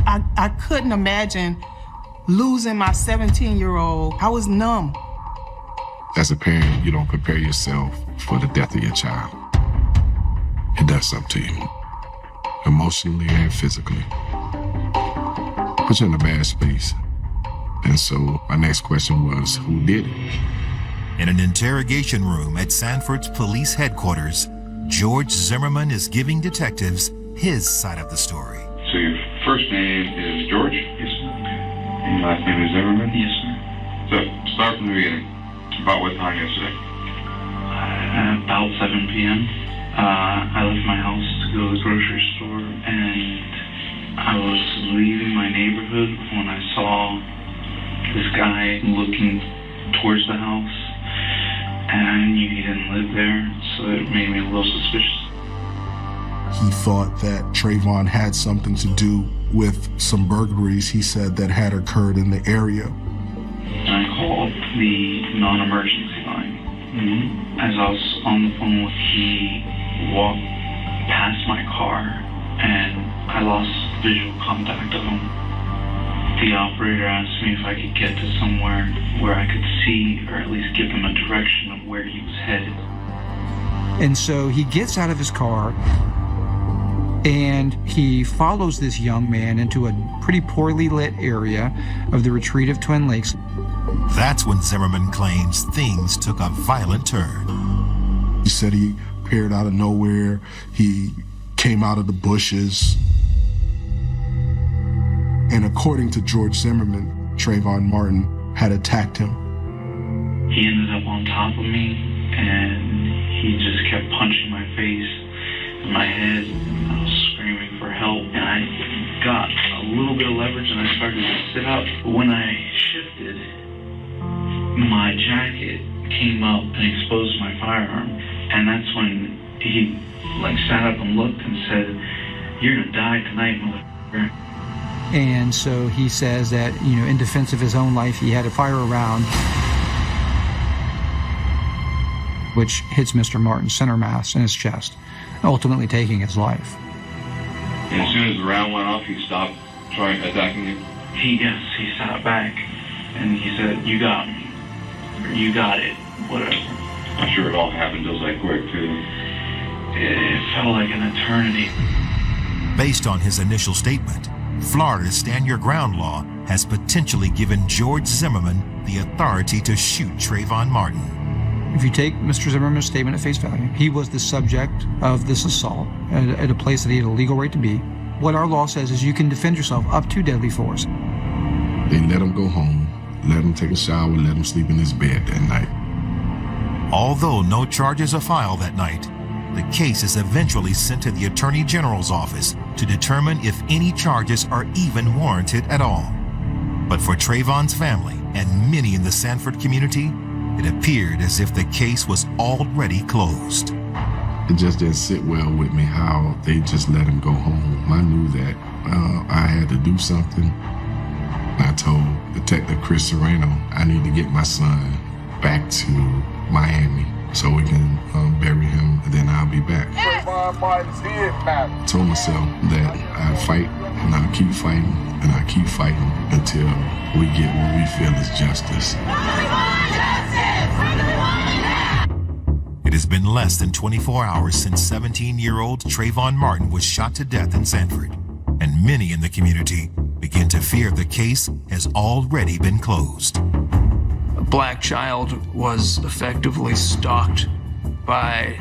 I couldn't imagine losing my 17-year-old. I was numb. As a parent, you don't prepare yourself for the death of your child. It does something to you, emotionally and physically. Put you in a bad space. And so my next question was, who did it? In an interrogation room at Sanford's police headquarters, George Zimmerman is giving detectives his side of the story. So your first name is George? Yes, sir. And your last name is Zimmerman? Yes, sir. So start from the beginning. About what time yesterday? About 7 p.m. I left my house to go to the grocery store, and I was leaving my neighborhood when I saw this guy looking towards the house, and I knew he didn't live there, so it made me a little suspicious. He thought that Trayvon had something to do with some burglaries he said that had occurred in the area. I called the non-emergency line. Mm-hmm. As I was on the phone, he walked past my car, and I lost visual contact of him. The operator asked me if I could get to somewhere where I could see, or at least give him a direction of where he was headed. And so he gets out of his car and he follows this young man into a pretty poorly lit area of the retreat of Twin Lakes. That's when Zimmerman claims things took a violent turn. He said he appeared out of nowhere. He came out of the bushes. And according to George Zimmerman, Trayvon Martin had attacked him. He ended up on top of me, and he just kept punching my face and my head. I was screaming for help, and I got a little bit of leverage, and I started to sit up. But when I shifted, my jacket came up and exposed my firearm, and that's when he sat up and looked and said, "You're gonna die tonight, motherfucker." And so he says that, in defense of his own life, he had to fire a round, which hits Mr. Martin's center mass in his chest, ultimately taking his life. And as soon as the round went off, he stopped attacking you? He sat back, and he said, "You got me. Or you got it. Whatever." I'm sure it all happened just that quick, too. It felt like an eternity. Based on his initial statement, Florida's Stand Your Ground law has potentially given George Zimmerman the authority to shoot Trayvon Martin. If you take Mr. Zimmerman's statement at face value, he was the subject of this assault at a place that he had a legal right to be. What our law says is you can defend yourself up to deadly force. They let him go home, let him take a shower, let him sleep in his bed that night. Although no charges are filed that night, the case is eventually sent to the Attorney General's office to determine if any charges are even warranted at all. But for Trayvon's family and many in the Sanford community, it appeared as if the case was already closed. It just didn't sit well with me how they just let him go home. I knew that I had to do something. I told Detective Chris Serrano I need to get my son back to Miami so we can bury him, and then I'll be back. I told myself that I'd fight, and I'll keep fighting, and I'll keep fighting until we get what we feel is justice. It has been less than 24 hours since 17-year-old Trayvon Martin was shot to death in Sanford, and many in the community begin to fear the case has already been closed. A black child was effectively stalked by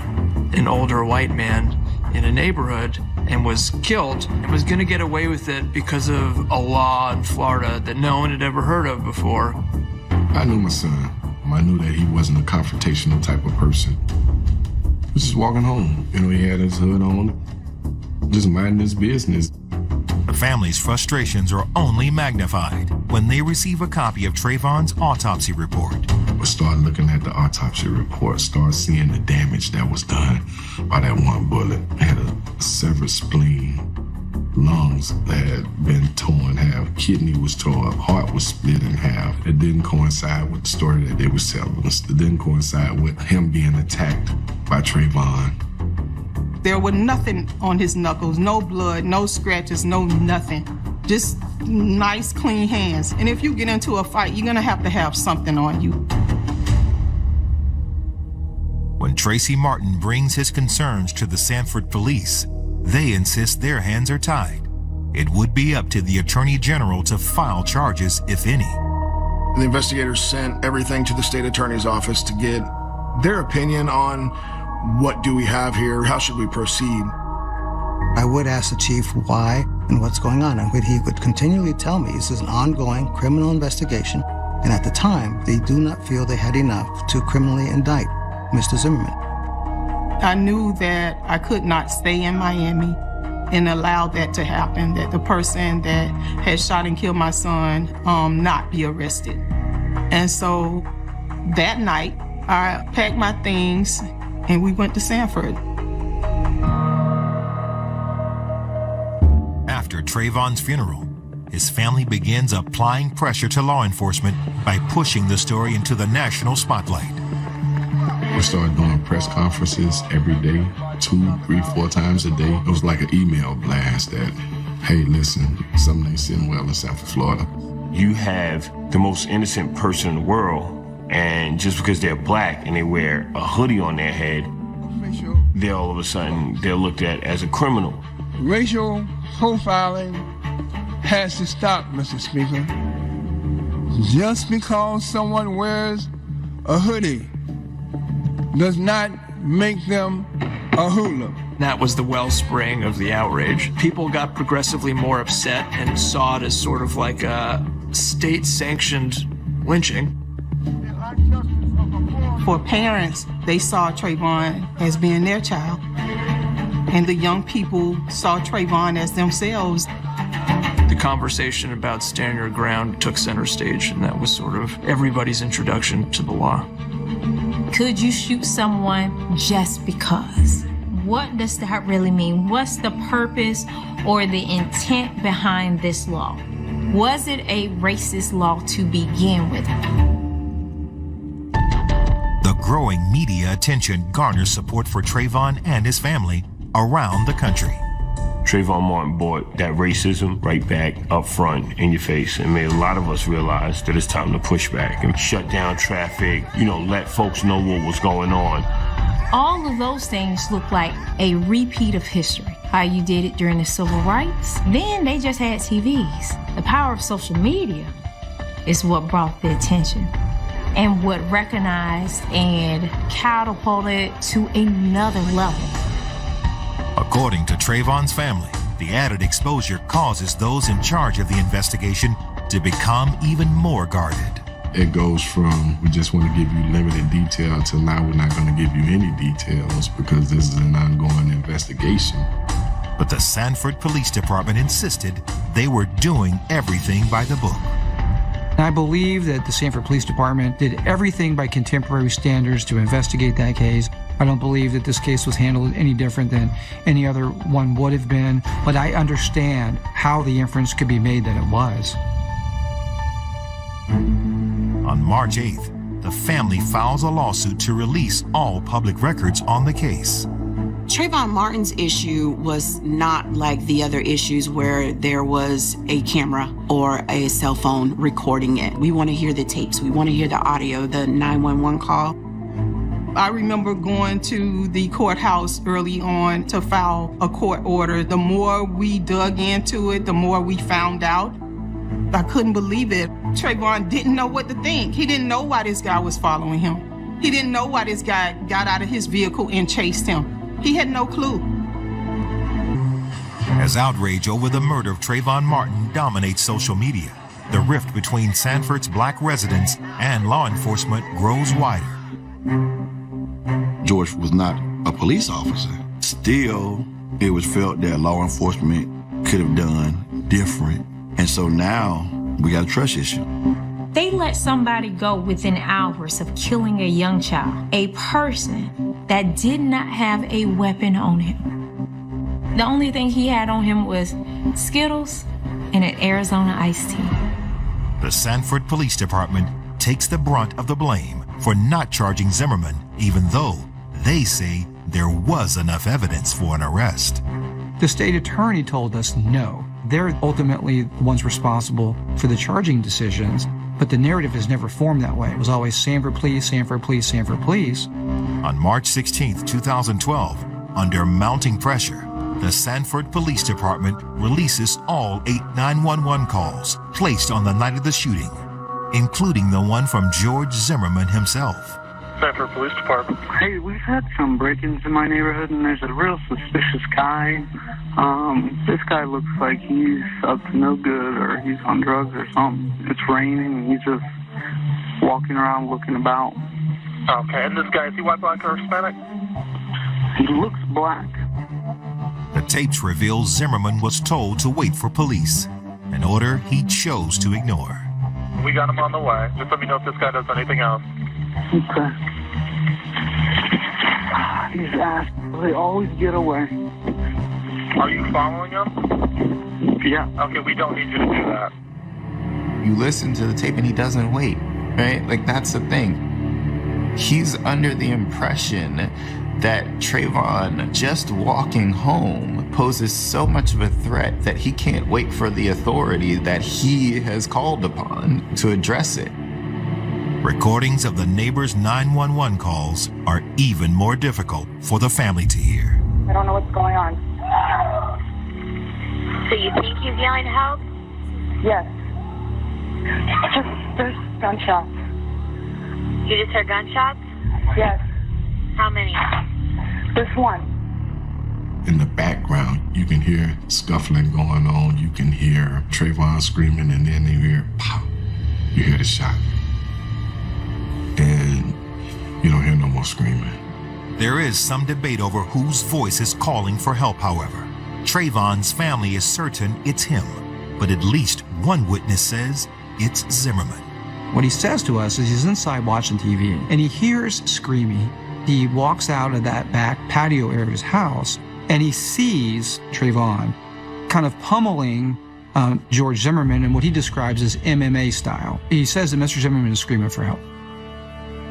an older white man in a neighborhood and was killed and was going to get away with it because of a law in Florida that no one had ever heard of before. I knew my son. I knew that he wasn't a confrontational type of person. He was just walking home. He had his hood on, just minding his business. The family's frustrations are only magnified when they receive a copy of Trayvon's autopsy report. I started looking at the autopsy report, started seeing the damage that was done by that one bullet. It had a severed spleen, lungs that had been torn in half, kidney was torn up, heart was split in half. It didn't coincide with the story that they were telling us. It didn't coincide with him being attacked by Trayvon. There was nothing on his knuckles, no blood, no scratches, no nothing. Just nice, clean hands. And if you get into a fight, you're gonna have something on you. When Tracy Martin brings his concerns to the Sanford police, they insist their hands are tied. It would be up to the Attorney General to file charges, if any. The investigators sent everything to the state attorney's office to get their opinion on what do we have here, how should we proceed. I would ask the chief why and what's going on, and he would continually tell me this is an ongoing criminal investigation, and at the time, they do not feel they had enough to criminally indict Mr. Zimmerman. I knew that I could not stay in Miami and allow that to happen, that the person that had shot and killed my son not be arrested. And so that night, I packed my things and we went to Sanford. After Trayvon's funeral, his family begins applying pressure to law enforcement by pushing the story into the national spotlight. We started doing press conferences every day, 2, 3, 4 times a day. It was like an email blast that, hey, listen, something ain't sitting well in Sanford, Florida. you have the most innocent person in the world, and just because they're black and they wear a hoodie on their head, they're all of a sudden, they're looked at as a criminal. Racial profiling has to stop, Mr. Speaker. Just because someone wears a hoodie does not make them a hoodlum. That was the wellspring of the outrage. People got progressively more upset and saw it as sort of like a state-sanctioned lynching. For parents, they saw Trayvon as being their child. And the young people saw Trayvon as themselves. The conversation about stand your ground took center stage, and that was sort of everybody's introduction to the law. Could you shoot someone just because? What does that really mean? What's the purpose or the intent behind this law? Was it a racist law to begin with? The growing media attention garners support for Trayvon and his family around the country. Trayvon Martin brought that racism right back up front in your face and made a lot of us realize that it's time to push back and shut down traffic, let folks know what was going on. All of those things look like a repeat of history. How you did it during the civil rights. Then they just had TVs. The power of social media is what brought the attention and what recognized and catapulted to another level. According to Trayvon's family, the added exposure causes those in charge of the investigation to become even more guarded. It goes from, we just want to give you limited detail to now we're not going to give you any details because this is an ongoing investigation. But the Sanford Police Department insisted they were doing everything by the book. I believe that the Sanford Police Department did everything by contemporary standards to investigate that case. I don't believe that this case was handled any different than any other one would have been, but I understand how the inference could be made that it was. On March 8th, the family files a lawsuit to release all public records on the case. Trayvon Martin's issue was not like the other issues where there was a camera or a cell phone recording it. We want to hear the tapes. We want to hear the audio, the 911 call. I remember going to the courthouse early on to file a court order. The more we dug into it, the more we found out. I couldn't believe it. Trayvon didn't know what to think. He didn't know why this guy was following him. He didn't know why this guy got out of his vehicle and chased him. He had no clue. As outrage over the murder of Trayvon Martin dominates social media, the rift between Sanford's black residents and law enforcement grows wider. George was not a police officer. Still, it was felt that law enforcement could have done different. And so now we got a trust issue. They let somebody go within hours of killing a young child, a person that did not have a weapon on him. The only thing he had on him was Skittles and an Arizona iced tea. The Sanford Police Department takes the brunt of the blame for not charging Zimmerman, even though they say there was enough evidence for an arrest. The state attorney told us no. They're ultimately the ones responsible for the charging decisions, but the narrative is never formed that way. It was always Sanford Police, Sanford Police, Sanford Police. On March 16, 2012, under mounting pressure, the Sanford Police Department releases all 8 911 calls placed on the night of the shooting, including the one from George Zimmerman himself. Sanford Police Department. Hey, we've had some break-ins in my neighborhood, and there's a real suspicious guy. This guy looks like he's up to no good, or he's on drugs or something. It's raining, and he's just walking around looking about. Okay, and this guy, is he white, black, or Hispanic? He looks black. The tapes reveal Zimmerman was told to wait for police, an order he chose to ignore. We got him on the way. Just let me know if this guy does anything else. Okay. These assholes, they always get away. Are you following him? Yeah. Okay, we don't need you to do that. You listen to the tape and he doesn't wait, right? Like, that's the thing. He's under the impression that Trayvon just walking home poses so much of a threat that he can't wait for the authority that he has called upon to address it. Recordings of the neighbors' 911 calls are even more difficult for the family to hear. I don't know what's going on. So you think he's yelling help? Yes. There's gunshots. You just heard gunshots? Yes. How many? There's one. In the background, you can hear scuffling going on. You can hear Trayvon screaming, and then you hear pop. You hear the shot. And you don't hear no more screaming. There is some debate over whose voice is calling for help, however. Trayvon's family is certain it's him, but at least one witness says it's Zimmerman. What he says to us is he's inside watching TV and he hears screaming. He walks out of that back patio area of his house and he sees Trayvon kind of pummeling George Zimmerman in what he describes as MMA style. He says that Mr. Zimmerman is screaming for help.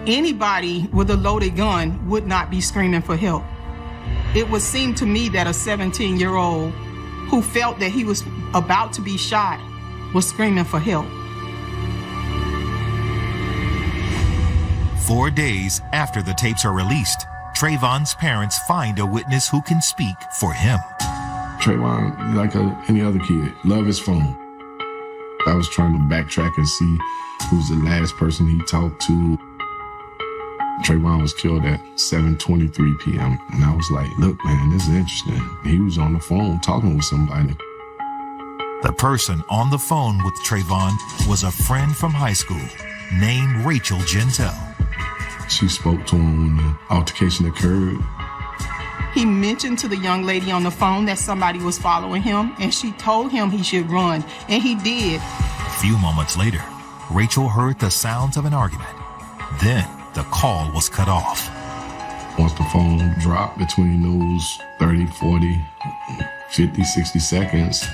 Anybody with a loaded gun would not be screaming for help. It would seem to me that a 17-year-old who felt that he was about to be shot was screaming for help. 4 days after the tapes are released, Trayvon's parents find a witness who can speak for him. Trayvon, like any other kid, love his phone. I was trying to backtrack and see who's the last person he talked to. Trayvon was killed at 7:23 p.m. And I was like, look, man, this is interesting. He was on the phone talking with somebody. The person on the phone with Trayvon was a friend from high school named Rachel Gentel. She spoke to him when the altercation occurred. He mentioned to the young lady on the phone that somebody was following him, and she told him he should run, and he did. A few moments later, Rachel heard the sounds of an argument. Then the call was cut off. Once the phone dropped between those 30, 40, 50, 60 seconds,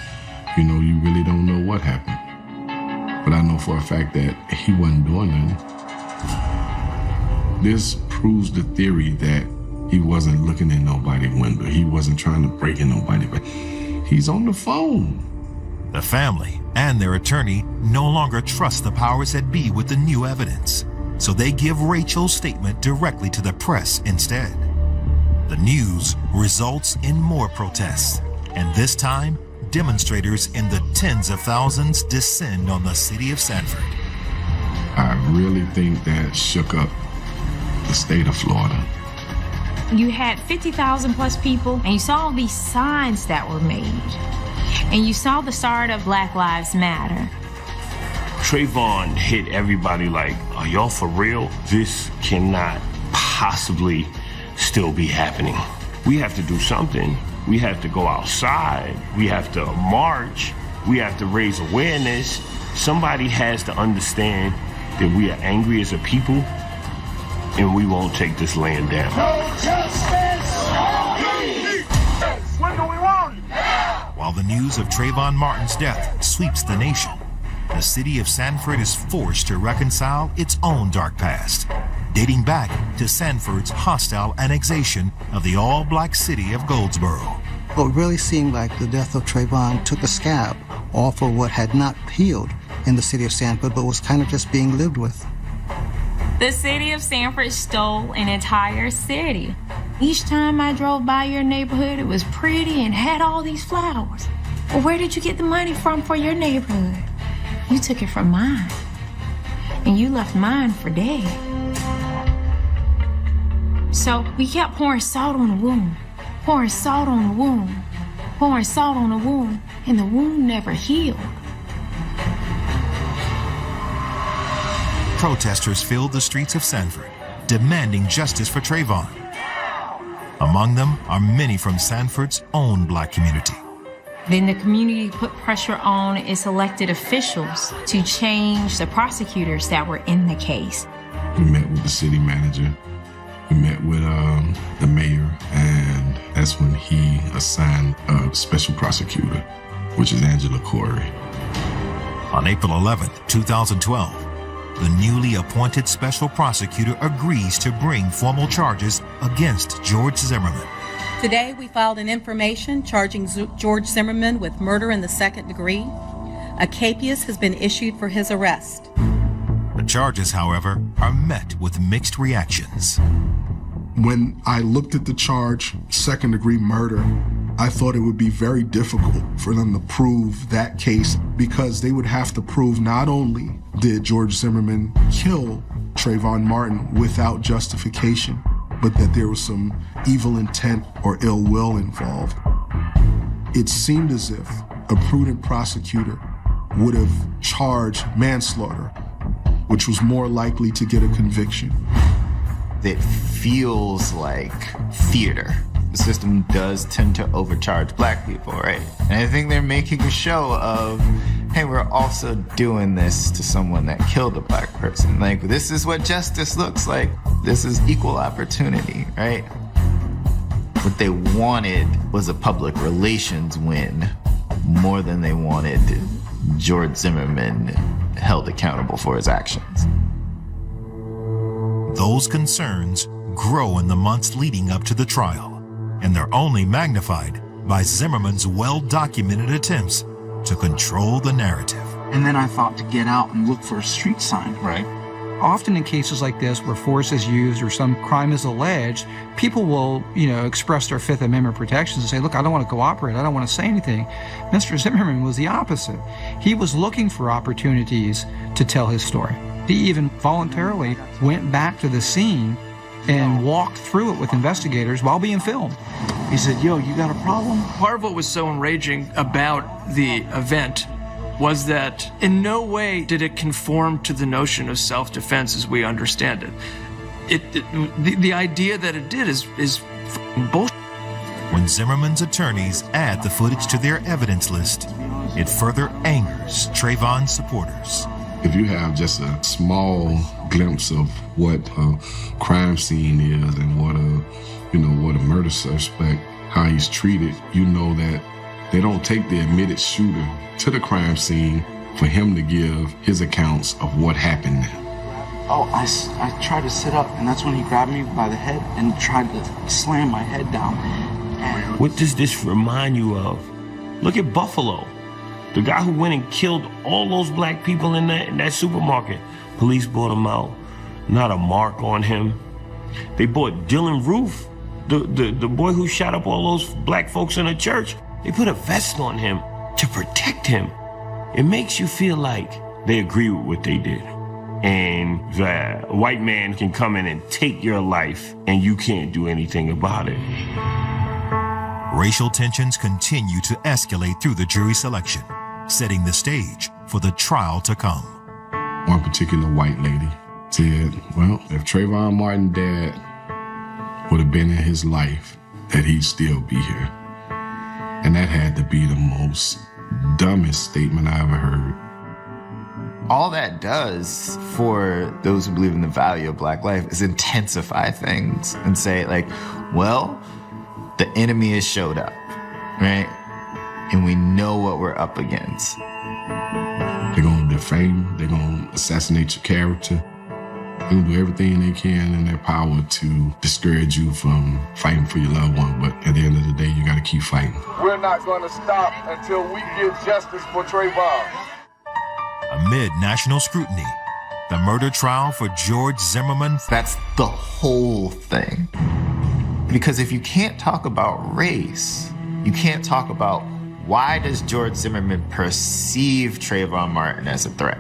you know, you really don't know what happened. But I know for a fact that he wasn't doing nothing. This proves the theory that he wasn't looking in nobody's window. He wasn't trying to break in nobody, but he's on the phone. The family and their attorney no longer trust the powers that be with the new evidence, so they give Rachel's statement directly to the press instead. The news results in more protests, and this time, demonstrators in the tens of thousands descend on the city of Sanford. I really think that shook up the state of Florida. You had 50,000 plus people, and you saw all these signs that were made. And you saw the start of Black Lives Matter. Trayvon hit everybody like, are y'all for real? This cannot possibly still be happening. We have to do something. We have to go outside. We have to march. We have to raise awareness. Somebody has to understand that we are angry as a people, and we won't take this land down. No justice! No peace! When do we want? While the news of Trayvon Martin's death sweeps the nation, the city of Sanford is forced to reconcile its own dark past, dating back to Sanford's hostile annexation of the all-black city of Goldsboro. Well, it really seemed like the death of Trayvon took a scab off of what had not healed in the city of Sanford, but was kind of just being lived with. The city of Sanford stole an entire city. Each time I drove by your neighborhood, it was pretty and had all these flowers. Well, where did you get the money from for your neighborhood? You took it from mine. And you left mine for dead. So we kept pouring salt on the wound, pouring salt on the wound, pouring salt on the wound, and the wound never healed. Protesters filled the streets of Sanford, demanding justice for Trayvon. Among them are many from Sanford's own black community. Then the community put pressure on its elected officials to change the prosecutors that were in the case. We met with the city manager. We met with the mayor, and that's when he assigned a special prosecutor, which is Angela Corey. On April 11, 2012, the newly appointed special prosecutor agrees to bring formal charges against George Zimmerman. Today, we filed an information charging George Zimmerman with murder in the second degree. A capias has been issued for his arrest. The charges, however, are met with mixed reactions. When I looked at the charge, second-degree murder, I thought it would be very difficult for them to prove that case because they would have to prove not only did George Zimmerman kill Trayvon Martin without justification, but that there was some evil intent or ill will involved. It seemed as if a prudent prosecutor would have charged manslaughter, which was more likely to get a conviction. It feels like theater. The system does tend to overcharge black people, right? And I think they're making a show of, hey, we're also doing this to someone that killed a black person. Like, this is what justice looks like. This is equal opportunity, right? What they wanted was a public relations win more than they wanted George Zimmerman held accountable for his actions. Those concerns grow in the months leading up to the trial, and they're only magnified by Zimmerman's well-documented attempts to control the narrative. And then I thought to get out and look for a street sign. Right. Often in cases like this where force is used or some crime is alleged, people will, express their Fifth Amendment protections and say, look, I don't want to cooperate. I don't want to say anything. Mr. Zimmerman was the opposite. He was looking for opportunities to tell his story. He even voluntarily went back to the scene and walked through it with investigators while being filmed. He said, yo, you got a problem? Part of what was so enraging about the event was that in no way did it conform to the notion of self-defense as we understand it. The idea that it did is bullshit. When Zimmerman's attorneys add the footage to their evidence list, it further angers Trayvon's supporters. If you have just a small glimpse of what a crime scene is and what a murder suspect, how he's treated, you know that they don't take the admitted shooter to the crime scene for him to give his accounts of what happened there. Oh, I tried to sit up, and that's when he grabbed me by the head and tried to slam my head down. And what does this remind you of? Look at Buffalo. The guy who went and killed all those black people in that supermarket. Police brought him out. Not a mark on him. They brought Dylan Roof, the boy who shot up all those black folks in a church. They put a vest on him to protect him. It makes you feel like they agree with what they did. And the white man can come in and take your life and you can't do anything about it. Racial tensions continue to escalate through the jury selection, setting the stage for the trial to come. One particular white lady said, well, if Trayvon Martin's dad would have been in his life, that he'd still be here. And that had to be the most dumbest statement I ever heard. All that does for those who believe in the value of black life is intensify things and say, like, well, the enemy has showed up, right? And we know what we're up against. They're gonna defame, they're gonna assassinate your character. They're gonna do everything they can in their power to discourage you from fighting for your loved one, but at the end of the day, you gotta keep fighting. We're not gonna stop until we get justice for Trayvon. Amid national scrutiny, the murder trial for George Zimmerman. That's the whole thing. Because if you can't talk about race, you can't talk about why does George Zimmerman perceive Trayvon Martin as a threat?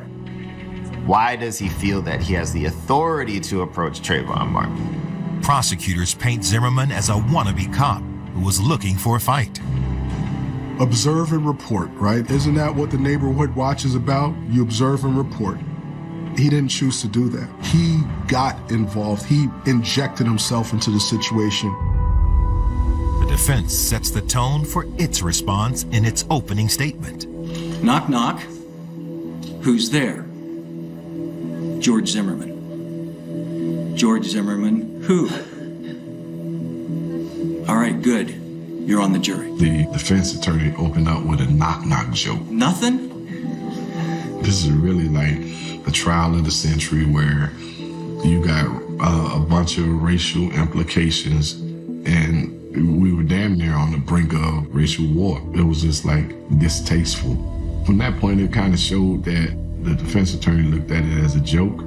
Why does he feel that he has the authority to approach Trayvon Martin? Prosecutors paint Zimmerman as a wannabe cop who was looking for a fight. Observe and report, right? Isn't that what the neighborhood watch is about? You observe and report. He didn't choose to do that. He got involved. He injected himself into the situation. The defense sets the tone for its response in its opening statement. Knock, knock. Who's there? George Zimmerman. George Zimmerman, who? All right, good. You're on the jury. The defense attorney opened up with a knock-knock joke. Nothing? This is really like the trial of the century where you got a bunch of racial implications, and we were damn near on the brink of racial war. It was just like distasteful. From that point, it kind of showed that the defense attorney looked at it as a joke.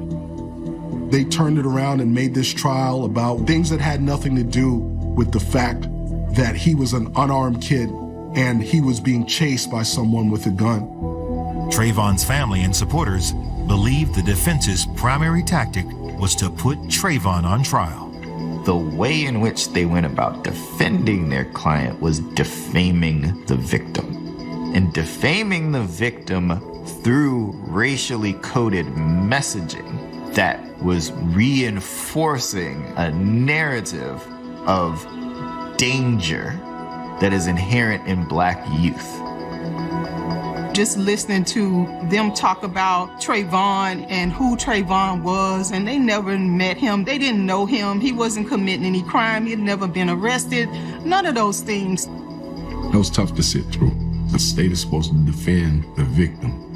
They turned it around and made this trial about things that had nothing to do with the fact that he was an unarmed kid and he was being chased by someone with a gun. Trayvon's family and supporters believed the defense's primary tactic was to put Trayvon on trial. The way in which they went about defending their client was defaming the victim. And defaming the victim through racially coded messaging that was reinforcing a narrative of danger that is inherent in Black youth. Just listening to them talk about Trayvon and who Trayvon was, and they never met him. They didn't know him. He wasn't committing any crime. He had never been arrested. None of those things. It was tough to sit through. The state is supposed to defend the victim.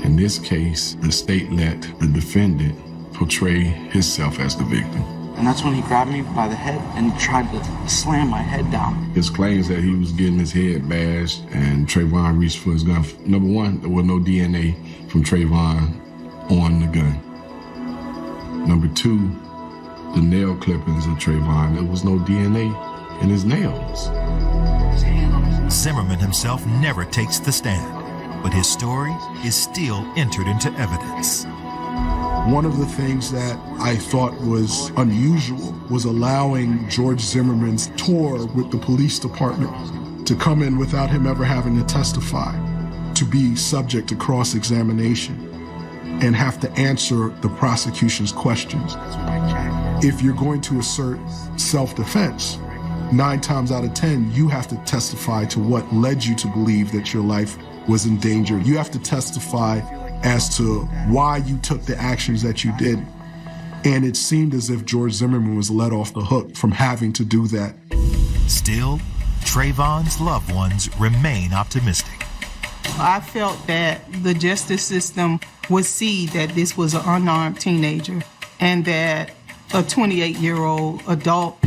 In this case, the state let the defendant portray himself as the victim. And that's when he grabbed me by the head and tried to slam my head down. His claims that he was getting his head bashed and Trayvon reached for his gun. Number one, there was no DNA from Trayvon on the gun. Number two, the nail clippings of Trayvon, there was no DNA in his nails. Zimmerman himself never takes the stand, but his story is still entered into evidence. One of the things that I thought was unusual was allowing George Zimmerman's tour with the police department to come in without him ever having to testify, to be subject to cross-examination, and have to answer the prosecution's questions. If you're going to assert self-defense, 9 times out of 10, you have to testify to what led you to believe that your life was in danger. You have to testify as to why you took the actions that you did. And it seemed as if George Zimmerman was let off the hook from having to do that. Still, Trayvon's loved ones remain optimistic. I felt that the justice system would see that this was an unarmed teenager and that a 28-year-old adult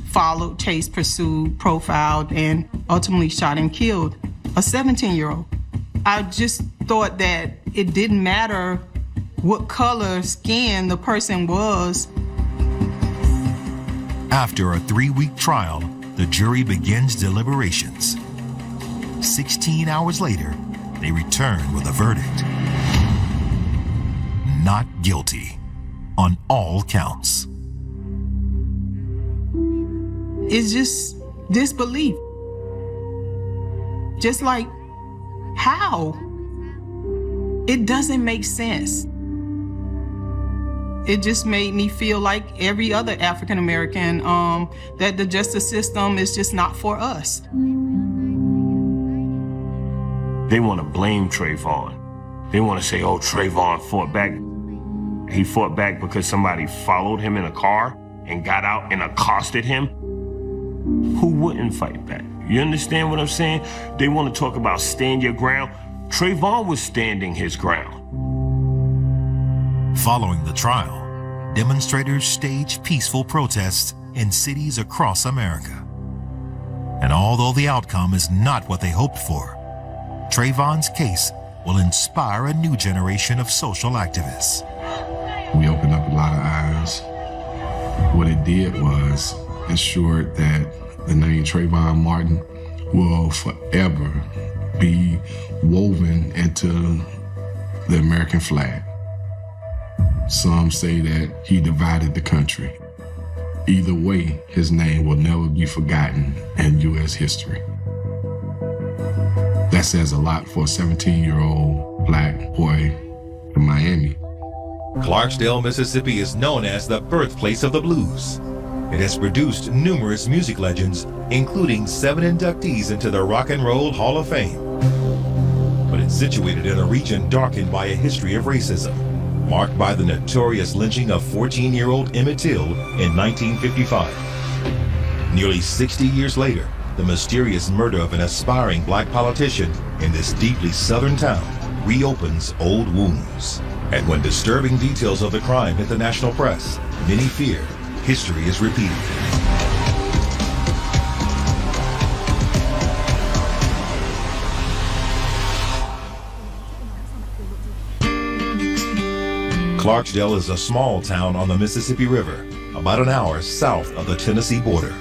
followed, chased, pursued, profiled, and ultimately shot and killed a 17-year-old. I just thought that it didn't matter what color skin the person was. After a 3-week trial, the jury begins deliberations. 16 hours later, they return with a verdict. Not guilty on all counts. It's just disbelief. Just like, how? It doesn't make sense. It just made me feel like every other African American, that the justice system is just not for us. They want to blame Trayvon. They want to say, oh, Trayvon fought back. He fought back because somebody followed him in a car and got out and accosted him. Who wouldn't fight back? You understand what I'm saying? They want to talk about stand your ground. Trayvon was standing his ground. Following the trial, demonstrators staged peaceful protests in cities across America. And although the outcome is not what they hoped for, Trayvon's case will inspire a new generation of social activists. We opened up a lot of eyes. What it did was ensured that the name Trayvon Martin will forever be woven into the American flag. Some say that he divided the country. Either way, his name will never be forgotten in U.S. history. That says a lot for a 17-year-old Black boy in Miami. Clarksdale, Mississippi is known as the birthplace of the blues. It has produced numerous music legends, including 7 inductees into the Rock and Roll Hall of Fame. But it's situated in a region darkened by a history of racism, marked by the notorious lynching of 14-year-old Emmett Till in 1955. Nearly 60 years later, the mysterious murder of an aspiring Black politician in this deeply Southern town reopens old wounds. And when disturbing details of the crime hit the national press, many fear history is repeating. Clarksdale is a small town on the Mississippi River, about an hour south of the Tennessee border.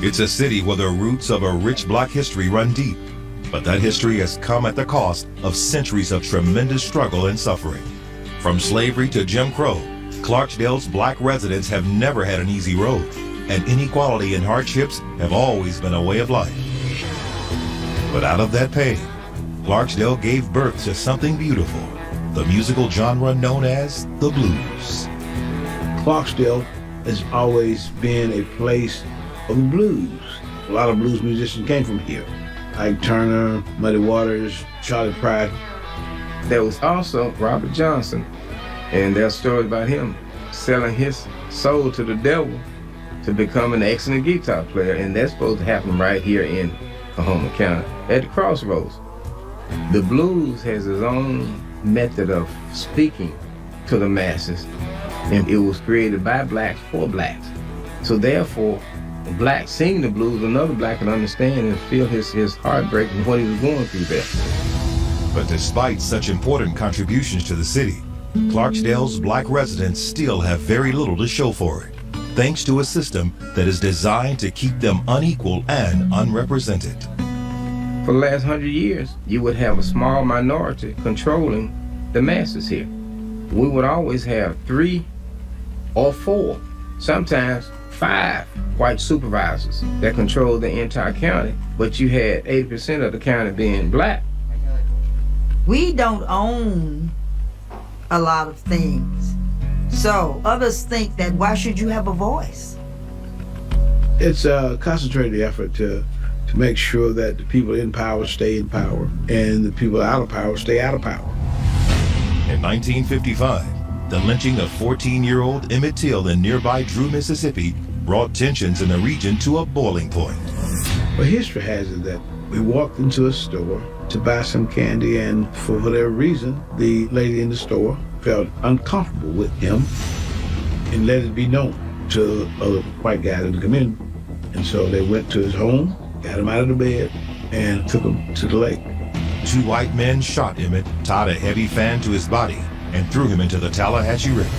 It's a city where the roots of a rich black history run deep, but that history has come at the cost of centuries of tremendous struggle and suffering. From slavery to Jim Crow, Clarksdale's black residents have never had an easy road, and inequality and hardships have always been a way of life. But out of that pain, Clarksdale gave birth to something beautiful, the musical genre known as the blues. Clarksdale has always been a place of blues. A lot of blues musicians came from here. Ike Turner, Muddy Waters, Charlie Pride. There was also Robert Johnson, and there's stories about him selling his soul to the devil to become an excellent guitar player, and that's supposed to happen right here in Coahoma County at the crossroads. The blues has its own method of speaking to the masses, and it was created by blacks for blacks. So therefore, a black singing the blues, another black can understand and feel his heartbreak and what he was going through there. But despite such important contributions to the city, Clarksdale's black residents still have very little to show for it, thanks to a system that is designed to keep them unequal and unrepresented. For the last 100 years, you would have a small minority controlling the masses here. We would always have 3 or 4, sometimes 5 white supervisors that controlled the entire county, but you had 80% of the county being black. We don't own a lot of things, so others think that why should you have a voice? It's a concentrated effort to make sure that the people in power stay in power and the people out of power stay out of power. In 1955, the lynching of 14-year-old Emmett Till in nearby Drew, Mississippi, brought tensions in the region to a boiling point. Well, history has it that we walked into a store to buy some candy, and for whatever reason, the lady in the store felt uncomfortable with him and let it be known to other white guys in the community. And so they went to his home, got him out of the bed, and took him to the lake. 2 white men shot Emmett, tied a heavy fan to his body, and threw him into the Tallahatchie River.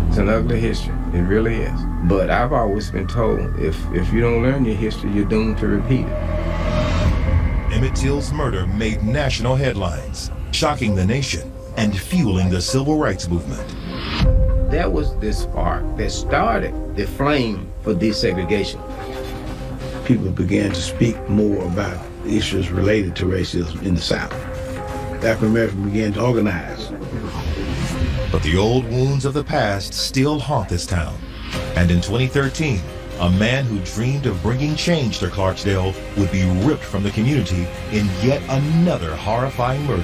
It's an ugly history, it really is. But I've always been told, if you don't learn your history, you're doomed to repeat it. Emmett Till's murder made national headlines, shocking the nation and fueling the civil rights movement. That was the spark that started the flame for desegregation. People began to speak more about issues related to racism in the South. African Americans began to organize. But the old wounds of the past still haunt this town. And in 2013, a man who dreamed of bringing change to Clarksdale would be ripped from the community in yet another horrifying murder.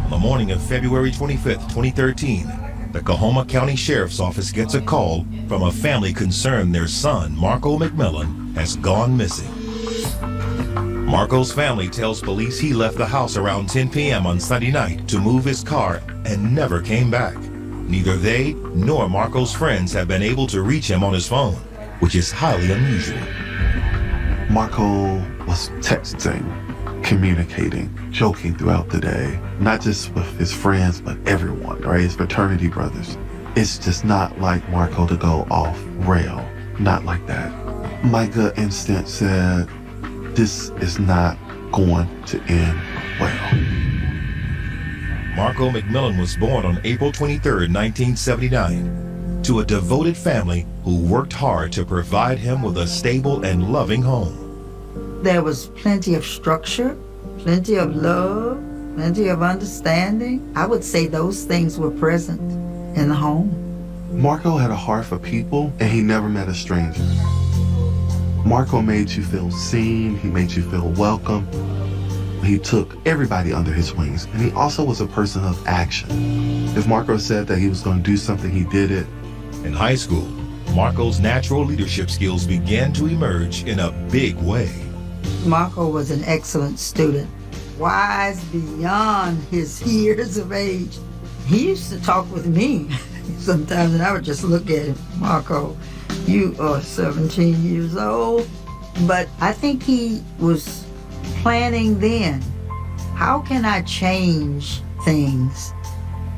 On the morning of February 25th, 2013, the Coahoma County Sheriff's Office gets a call from a family concerned their son, Marco McMillan, has gone missing. Marco's family tells police he left the house around 10 p.m. on Sunday night to move his car and never came back. Neither they nor Marco's friends have been able to reach him on his phone, which is highly unusual. Marco was texting, communicating, joking throughout the day, not just with his friends, but everyone, right? His fraternity brothers. It's just not like Marco to go off rail, not like that. My gut instinct said, this is not going to end well. Marco McMillan was born on April 23, 1979, to a devoted family who worked hard to provide him with a stable and loving home. There was plenty of structure, plenty of love, plenty of understanding. I would say those things were present in the home. Marco had a heart for people, and he never met a stranger. Marco made you feel seen, he made you feel welcome. He took everybody under his wings, and he also was a person of action. If Marco said that he was going to do something, he did it. In high school, Marco's natural leadership skills began to emerge in a big way. Marco was an excellent student, wise beyond his years of age. He used to talk with me sometimes, and I would just look at him. Marco, you are 17 years old. But I think he was planning then, how can I change things?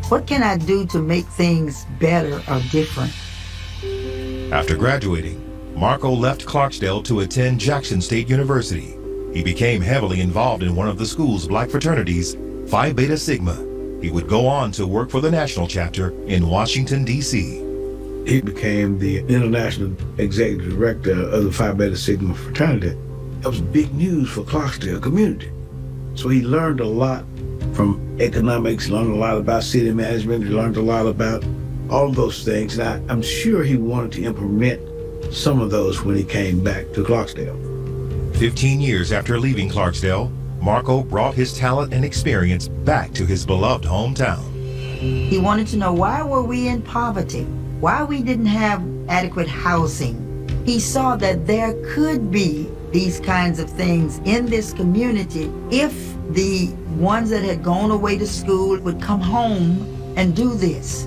What can I do to make things better or different? After graduating, Marco left Clarksdale to attend Jackson State University. He became heavily involved in one of the school's black fraternities, Phi Beta Sigma. He would go on to work for the national chapter in Washington, D.C. He became the international executive director of the Phi Beta Sigma fraternity. That was big news for Clarksdale community. So he learned a lot from economics, learned a lot about city management, he learned a lot about all of those things. And I'm sure he wanted to implement some of those when he came back to Clarksdale. 15 years after leaving Clarksdale, Marco brought his talent and experience back to his beloved hometown. He wanted to know, why were we in poverty? Why we didn't have adequate housing? He saw that there could be these kinds of things in this community if the ones that had gone away to school would come home and do this.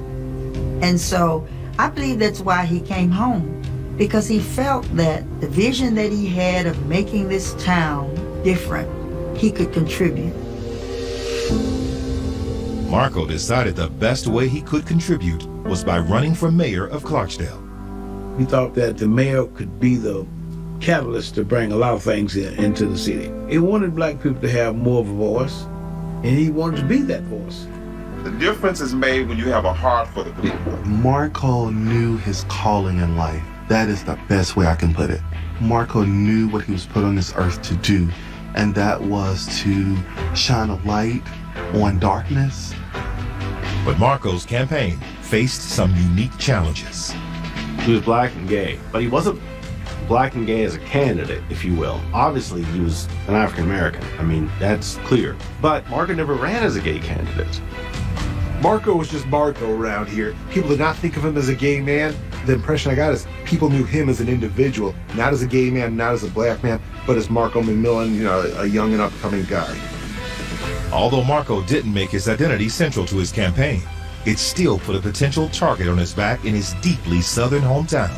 And so I believe that's why he came home, because he felt that the vision that he had of making this town different, he could contribute. Marco decided the best way he could contribute was by running for mayor of Clarksdale. He thought that the mayor could be the catalyst to bring a lot of things into the city. He wanted black people to have more of a voice, and he wanted to be that voice. The difference is made when you have a heart for the people. Marco knew his calling in life. That is the best way I can put it. Marco knew what he was put on this earth to do, and that was to shine a light on darkness. But Marco's campaign faced some unique challenges. He was black and gay, but he wasn't black and gay as a candidate, if you will. Obviously, he was an African American. I mean, that's clear. But Marco never ran as a gay candidate. Marco was just Marco around here. People did not think of him as a gay man. The impression I got is people knew him as an individual, not as a gay man, not as a black man, but as Marco McMillan, you know, a young and upcoming guy. Although Marco didn't make his identity central to his campaign, it still put a potential target on his back in his deeply southern hometown.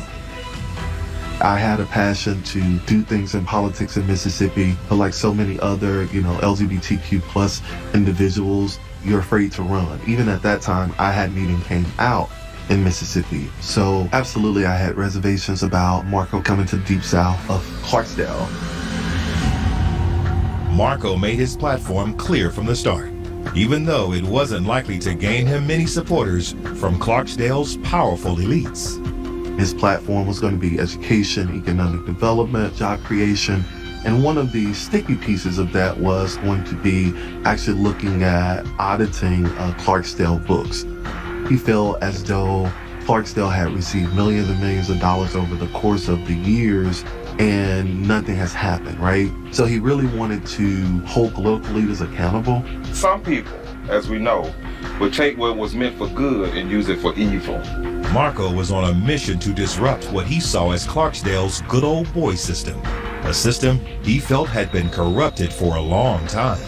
I had a passion to do things in politics in Mississippi, but like so many other, LGBTQ plus individuals, you're afraid to run. Even at that time, I hadn't even came out in Mississippi. So absolutely, I had reservations about Marco coming to the deep south of Clarksdale. Marco made his platform clear from the start, even though it wasn't likely to gain him many supporters from Clarksdale's powerful elites. His platform was going to be education, economic development, job creation, and one of the sticky pieces of that was going to be actually looking at auditing Clarksdale books. He felt as though Clarksdale had received millions and millions of dollars over the course of the years and nothing has happened, right? So he really wanted to hold political leaders accountable. Some people, as we know, would take what was meant for good and use it for evil. Marco was on a mission to disrupt what he saw as Clarksdale's good old boy system, a system he felt had been corrupted for a long time.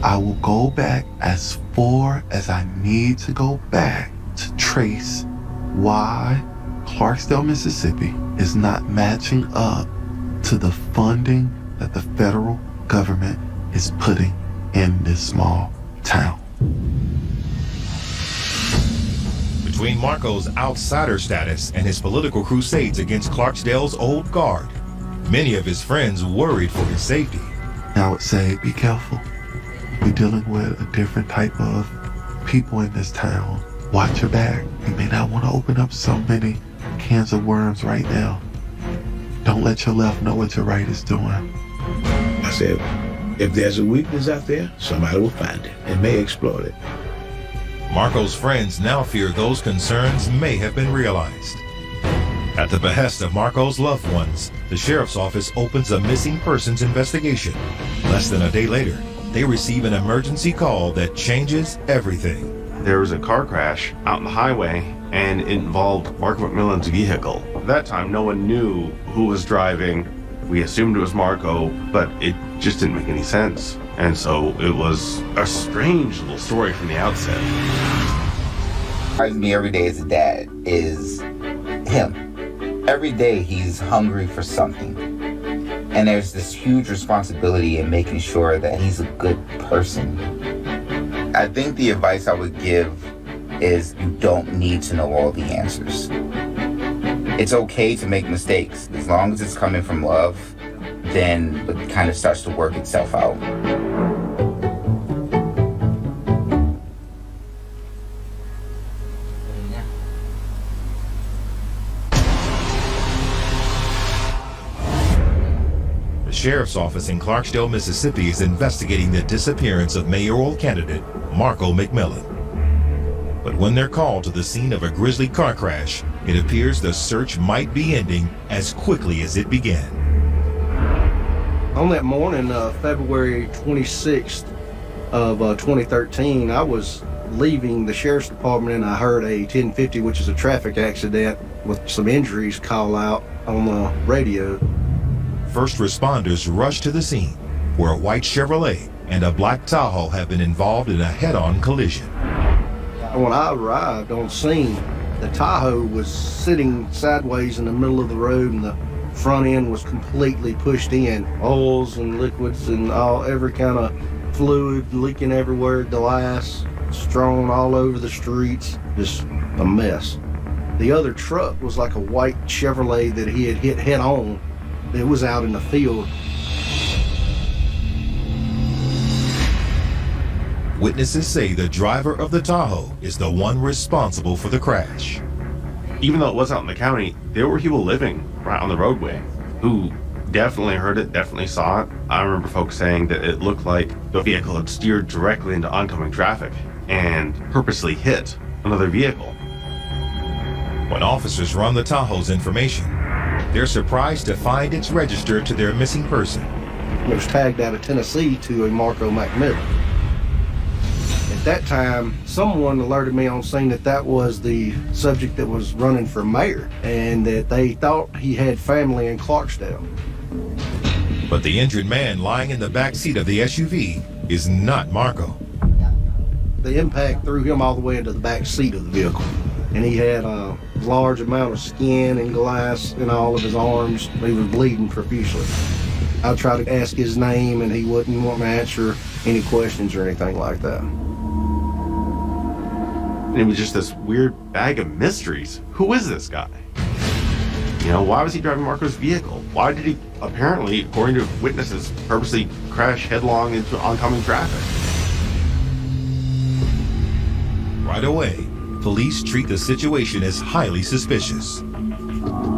I will go back as far as I need to go back to trace why Clarksdale, Mississippi is not matching up to the funding that the federal government is putting in this small town. Between Marco's outsider status and his political crusades against Clarksdale's old guard, many of his friends worried for his safety. I would say, be careful. We're dealing with a different type of people in this town. Watch your back. You may not want to open up so many cans of worms right now. Don't let your left know what your right is doing. I said, if there's a weakness out there, somebody will find it and may exploit it. Marco's friends now fear those concerns may have been realized. At the behest of Marco's loved ones, the sheriff's office opens a missing persons investigation. Less than a day later, they receive an emergency call that changes everything. There was a car crash out on the highway and it involved Marco McMillan's vehicle. At that time, no one knew who was driving. We assumed it was Marco, but it just didn't make any sense. And so it was a strange little story from the outset. Me every day as a dad is him. Every day he's hungry for something. And there's this huge responsibility in making sure that he's a good person. I think the advice I would give is you don't need to know all the answers. It's okay to make mistakes. As long as it's coming from love, then it kind of starts to work itself out. The sheriff's office in Clarksdale, Mississippi is investigating the disappearance of mayoral candidate Marco McMillan. But when they're called to the scene of a grisly car crash, it appears the search might be ending as quickly as it began. On that morning, February 26th of 2013, I was leaving the sheriff's department and I heard a 1050, which is a traffic accident with some injuries, call out on the radio. First responders rushed to the scene, where a white Chevrolet and a black Tahoe have been involved in a head-on collision. When I arrived on scene, the Tahoe was sitting sideways in the middle of the road and the front end was completely pushed in. Oils and liquids and every kind of fluid leaking everywhere, glass strewn all over the streets, just a mess. The other truck was like a white Chevrolet that he had hit head on. It was out in the field. Witnesses say the driver of the Tahoe is the one responsible for the crash. Even though it was out in the county, there were people living right on the roadway who definitely heard it, definitely saw it. I remember folks saying that it looked like the vehicle had steered directly into oncoming traffic and purposely hit another vehicle. When officers run the Tahoe's information, they're surprised to find it's registered to their missing person. It was tagged out of Tennessee to a Marco McMillan. At that time, someone alerted me on scene that that was the subject that was running for mayor and that they thought he had family in Clarksdale. But the injured man lying in the back seat of the SUV is not Marco. The impact threw him all the way into the back seat of the vehicle. And he had a large amount of skin and glass in all of his arms. He was bleeding profusely. I tried to ask his name and he wouldn't want to answer any questions or anything like that. And it was just this weird bag of mysteries. Who is this guy? You know, why was he driving Marco's vehicle? Why did he, apparently, according to witnesses, purposely crash headlong into oncoming traffic? Right away, police treat the situation as highly suspicious.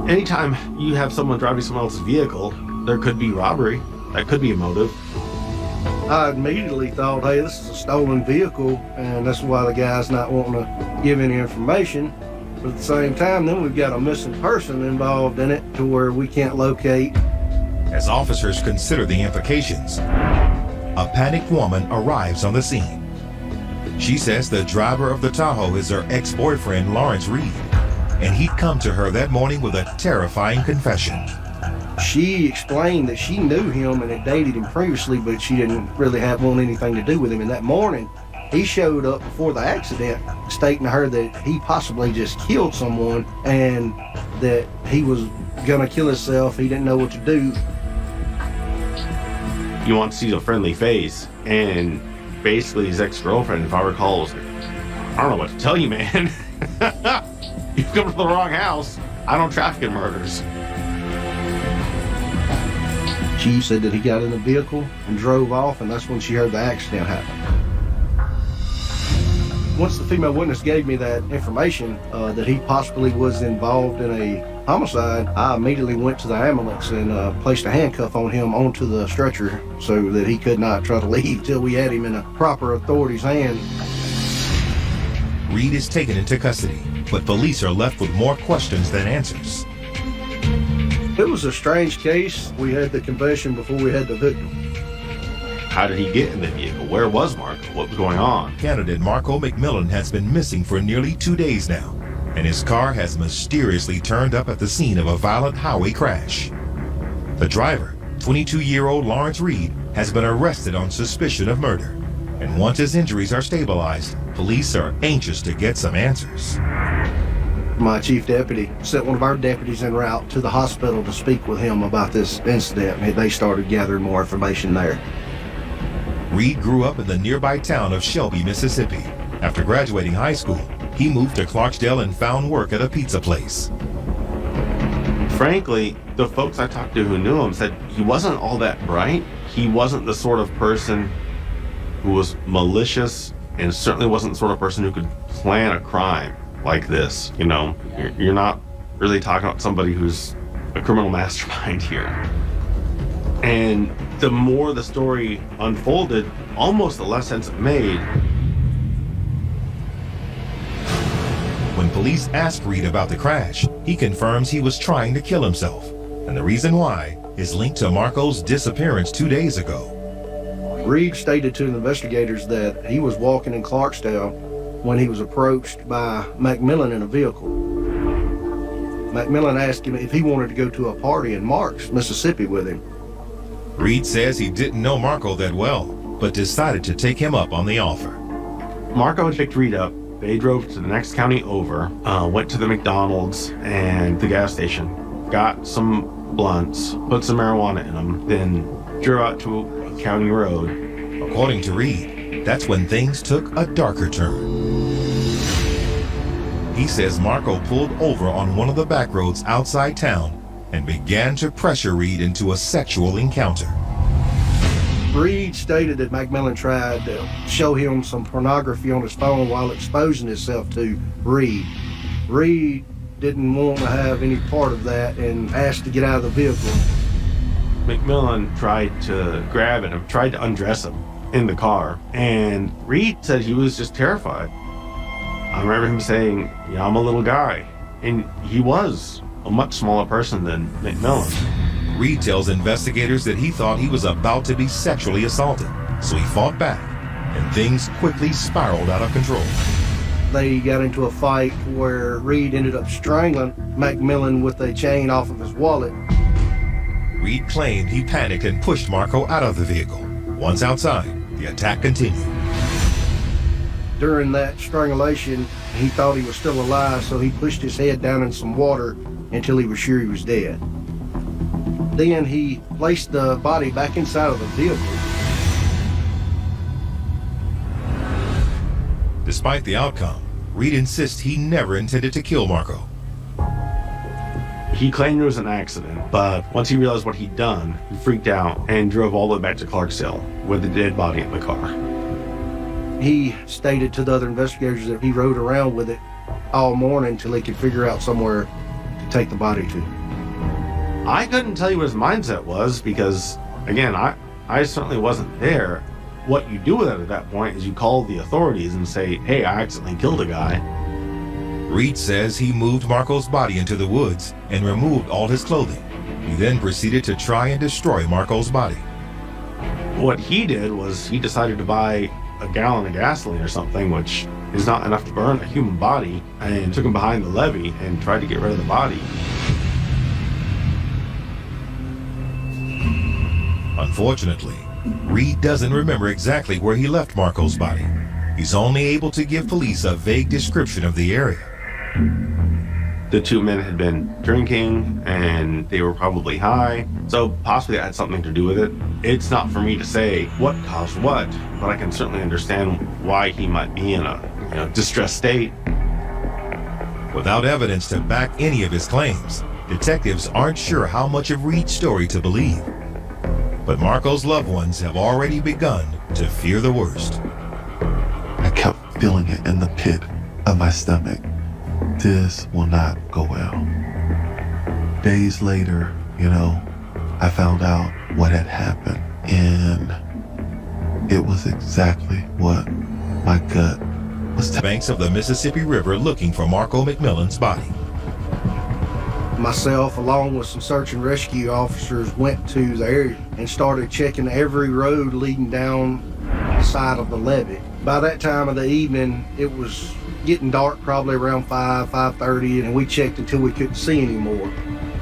Anytime you have someone driving someone else's vehicle, there could be robbery. That could be a motive. I immediately thought, hey, this is a stolen vehicle, and that's why the guy's not wanting to give any information. But at the same time, then we've got a missing person involved in it to where we can't locate. As officers consider the implications, a panicked woman arrives on the scene. She says the driver of the Tahoe is her ex-boyfriend, Lawrence Reed, and he'd come to her that morning with a terrifying confession. She explained that she knew him and had dated him previously, but she didn't really want anything to do with him. And that morning, he showed up before the accident, stating to her that he possibly just killed someone and that he was gonna kill himself. He didn't know what to do. You want to see a friendly face, and basically his ex-girlfriend, if I recall, was like, I don't know what to tell you, man. You've come to the wrong house. I don't traffic in murders. She said that he got in the vehicle and drove off, and that's when she heard the accident happen. Once the female witness gave me that information that he possibly was involved in a homicide, I immediately went to the ambulance and placed a handcuff on him onto the stretcher so that he could not try to leave till we had him in a proper authority's hand. Reed is taken into custody, but police are left with more questions than answers. It was a strange case. We had the confession before we had the victim. How did he get in the vehicle? Where was Marco? What was going on? Candidate Marco McMillan has been missing for nearly 2 days now. and his car has mysteriously turned up at the scene of a violent highway crash. The driver, 22-year-old Lawrence Reed, has been arrested on suspicion of murder. And once his injuries are stabilized, police are anxious to get some answers. My chief deputy sent one of our deputies en route to the hospital to speak with him about this incident, and they started gathering more information there. Reed grew up in the nearby town of Shelby, Mississippi. After graduating high school, he moved to Clarksdale and found work at a pizza place. Frankly, the folks I talked to who knew him said he wasn't all that bright. He wasn't the sort of person who was malicious, and certainly wasn't the sort of person who could plan a crime like this. You know, you're not really talking about somebody who's a criminal mastermind here. And the more the story unfolded, almost the less sense it made. When police asked Reed about the crash, he confirms he was trying to kill himself. And the reason why is linked to Marco's disappearance 2 days ago. Reed stated to the investigators that he was walking in Clarksdale when he was approached by McMillan in a vehicle. McMillan asked him if he wanted to go to a party in Marks, Mississippi with him. Reed says he didn't know Marco that well, but decided to take him up on the offer. Marco had picked Reed up. They drove to the next county over, went to the McDonald's and the gas station, got some blunts, put some marijuana in them, then drove out to a county road. According to Reed, that's when things took a darker turn. He says Marco pulled over on one of the back roads outside town and began to pressure Reed into a sexual encounter. Reed stated that McMillan tried to show him some pornography on his phone while exposing himself to Reed. Reed didn't want to have any part of that and asked to get out of the vehicle. McMillan tried to grab him, tried to undress him in the car, and Reed said he was just terrified. I remember him saying, "Yeah, I'm a little guy," and he was a much smaller person than McMillan. Reed tells investigators that he thought he was about to be sexually assaulted, so he fought back, and things quickly spiraled out of control. They got into a fight where Reed ended up strangling McMillan with a chain off of his wallet. Reed claimed he panicked and pushed Marco out of the vehicle. Once outside, the attack continued. During that strangulation, he thought he was still alive, so he pushed his head down in some water until he was sure he was dead. Then he placed the body back inside of the vehicle. Despite the outcome, Reed insists he never intended to kill Marco. He claimed it was an accident, but once he realized what he'd done, he freaked out and drove all the way back to Clarksdale with the dead body in the car. He stated to the other investigators that he rode around with it all morning until he could figure out somewhere to take the body to. I couldn't tell you what his mindset was because, again, I certainly wasn't there. What you do with it at that point is you call the authorities and say, "Hey, I accidentally killed a guy." Reed says he moved Marco's body into the woods and removed all his clothing. He then proceeded to try and destroy Marco's body. What he did was he decided to buy a gallon of gasoline or something, which is not enough to burn a human body, and took him behind the levee and tried to get rid of the body. Unfortunately, Reed doesn't remember exactly where he left Marco's body. He's only able to give police a vague description of the area. The two men had been drinking and they were probably high, so possibly that had something to do with it. It's not for me to say what caused what, but I can certainly understand why he might be in a distressed state. Without evidence to back any of his claims, detectives aren't sure how much of Reed's story to believe. But Marco's loved ones have already begun to fear the worst. I kept feeling it in the pit of my stomach. This will not go well. Days later, I found out what had happened, and it was exactly what my gut was telling me. Banks of the Mississippi River looking for Marco McMillan's body. Myself, along with some search and rescue officers, went to the area and started checking every road leading down side of the levee. By that time of the evening, it was getting dark, probably around 5:30, and we checked until we couldn't see anymore.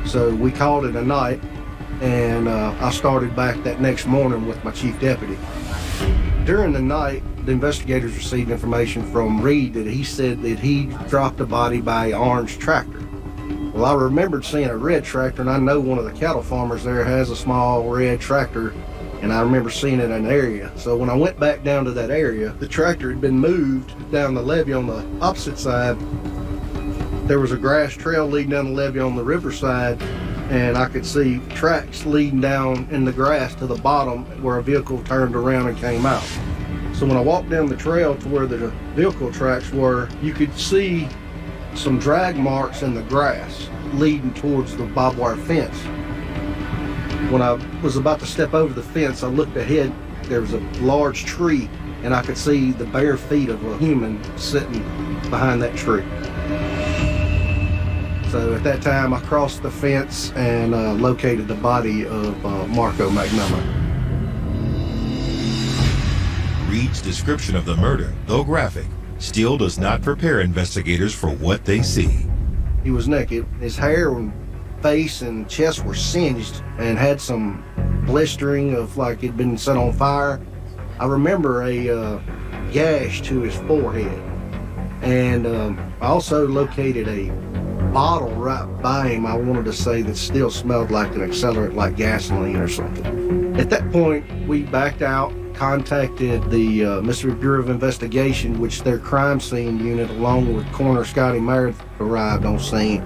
So we called it a night, and I started back that next morning with my chief deputy. During the night, the investigators received information from Reed that he said that he dropped a body by an orange tractor. Well, I remembered seeing a red tractor, and I know one of the cattle farmers there has a small red tractor, and I remember seeing it in an area. So when I went back down to that area, the tractor had been moved down the levee on the opposite side. There was a grass trail leading down the levee on the riverside, and I could see tracks leading down in the grass to the bottom where a vehicle turned around and came out. So when I walked down the trail to where the vehicle tracks were, you could see some drag marks in the grass leading towards the barbed wire fence. When I was about to step over the fence, I looked ahead. There was a large tree, and I could see the bare feet of a human sitting behind that tree. So at that time, I crossed the fence and located the body of Marco McMillan. Reed's description of the murder, though graphic, still does not prepare investigators for what they see. He was naked. His hair and face and chest were singed and had some blistering of like it'd been set on fire. I remember a gash to his forehead. And I also located a bottle right by him, I wanted to say, that still smelled like an accelerant, like gasoline or something. At that point, we backed out, contacted the Mississippi Bureau of Investigation, which their crime scene unit, along with Coroner Scotty Meredith, arrived on scene.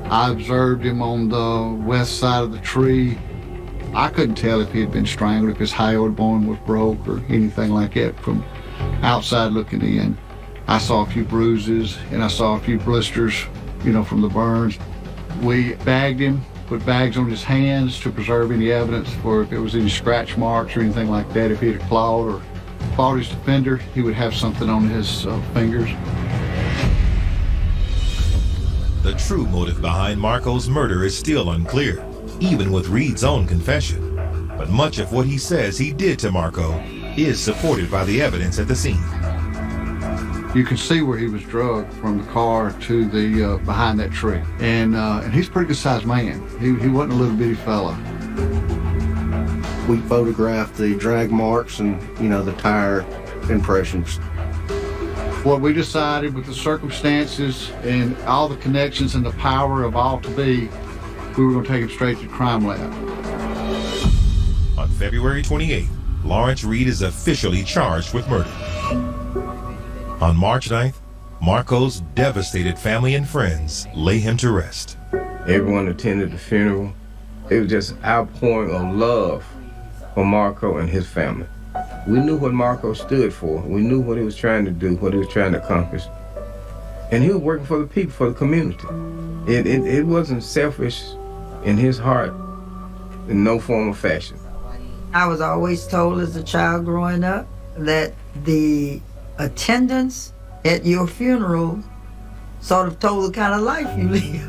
I observed him on the west side of the tree. I couldn't tell if he had been strangled, if his hyoid bone was broke or anything like that from outside looking in. I saw a few bruises and I saw a few blisters, from the burns. We bagged him, put bags on his hands to preserve any evidence for if there was any scratch marks or anything like that. If he had clawed or fought his defender, he would have something on his fingers. The true motive behind Marco's murder is still unclear, even with Reed's own confession. But much of what he says he did to Marco is supported by the evidence at the scene. You can see where he was drugged from the car to the behind that tree, and he's a pretty good sized man. He wasn't a little bitty fella. We photographed the drag marks and the tire impressions. What we decided with the circumstances and all the connections and the power of all to be, we were going to take him straight to the crime lab. On February 28th, Lawrence Reed is officially charged with murder. On March 9th, Marco's devastated family and friends lay him to rest. Everyone attended the funeral. It was just an outpouring of love for Marco and his family. We knew what Marco stood for. We knew what he was trying to do, what he was trying to accomplish. And he was working for the people, for the community. It wasn't selfish in his heart in no form or fashion. I was always told as a child growing up that the attendance at your funeral sort of told the kind of life you live.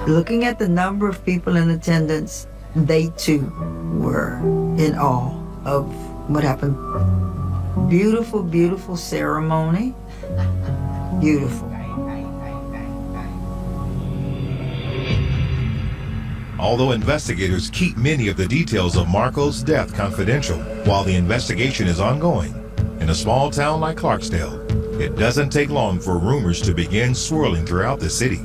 Looking at the number of people in attendance, they too were in awe of what happened. Beautiful, beautiful ceremony. Beautiful. Although investigators keep many of the details of Marco's death confidential while the investigation is ongoing, in a small town like Clarksdale, it doesn't take long for rumors to begin swirling throughout the city.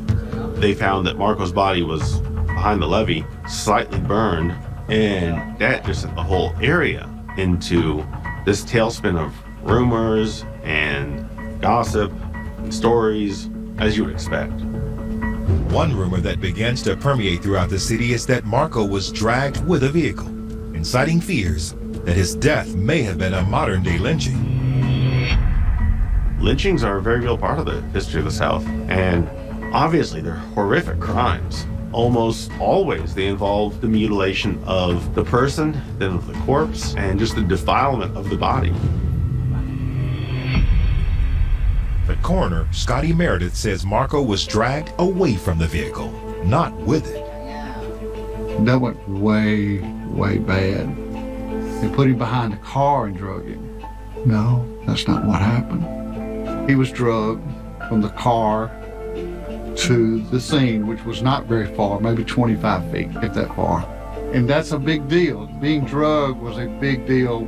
They found that Marco's body was behind the levee, slightly burned, and that just sent the whole area into this tailspin of rumors and gossip and stories, as you would expect. One rumor that begins to permeate throughout the city is that Marco was dragged with a vehicle, inciting fears that his death may have been a modern-day lynching. Lynchings are a very real part of the history of the South, and obviously they're horrific crimes. Almost always they involve the mutilation of the person, then of the corpse, and just the defilement of the body. The coroner, Scotty Meredith, says Marco was dragged away from the vehicle, not with it. That went way, way bad. They put him behind the car and drug him. No, that's not what happened. He was drugged from the car to the scene, which was not very far, maybe 25 feet, if that far. And that's a big deal. Being drugged was a big deal.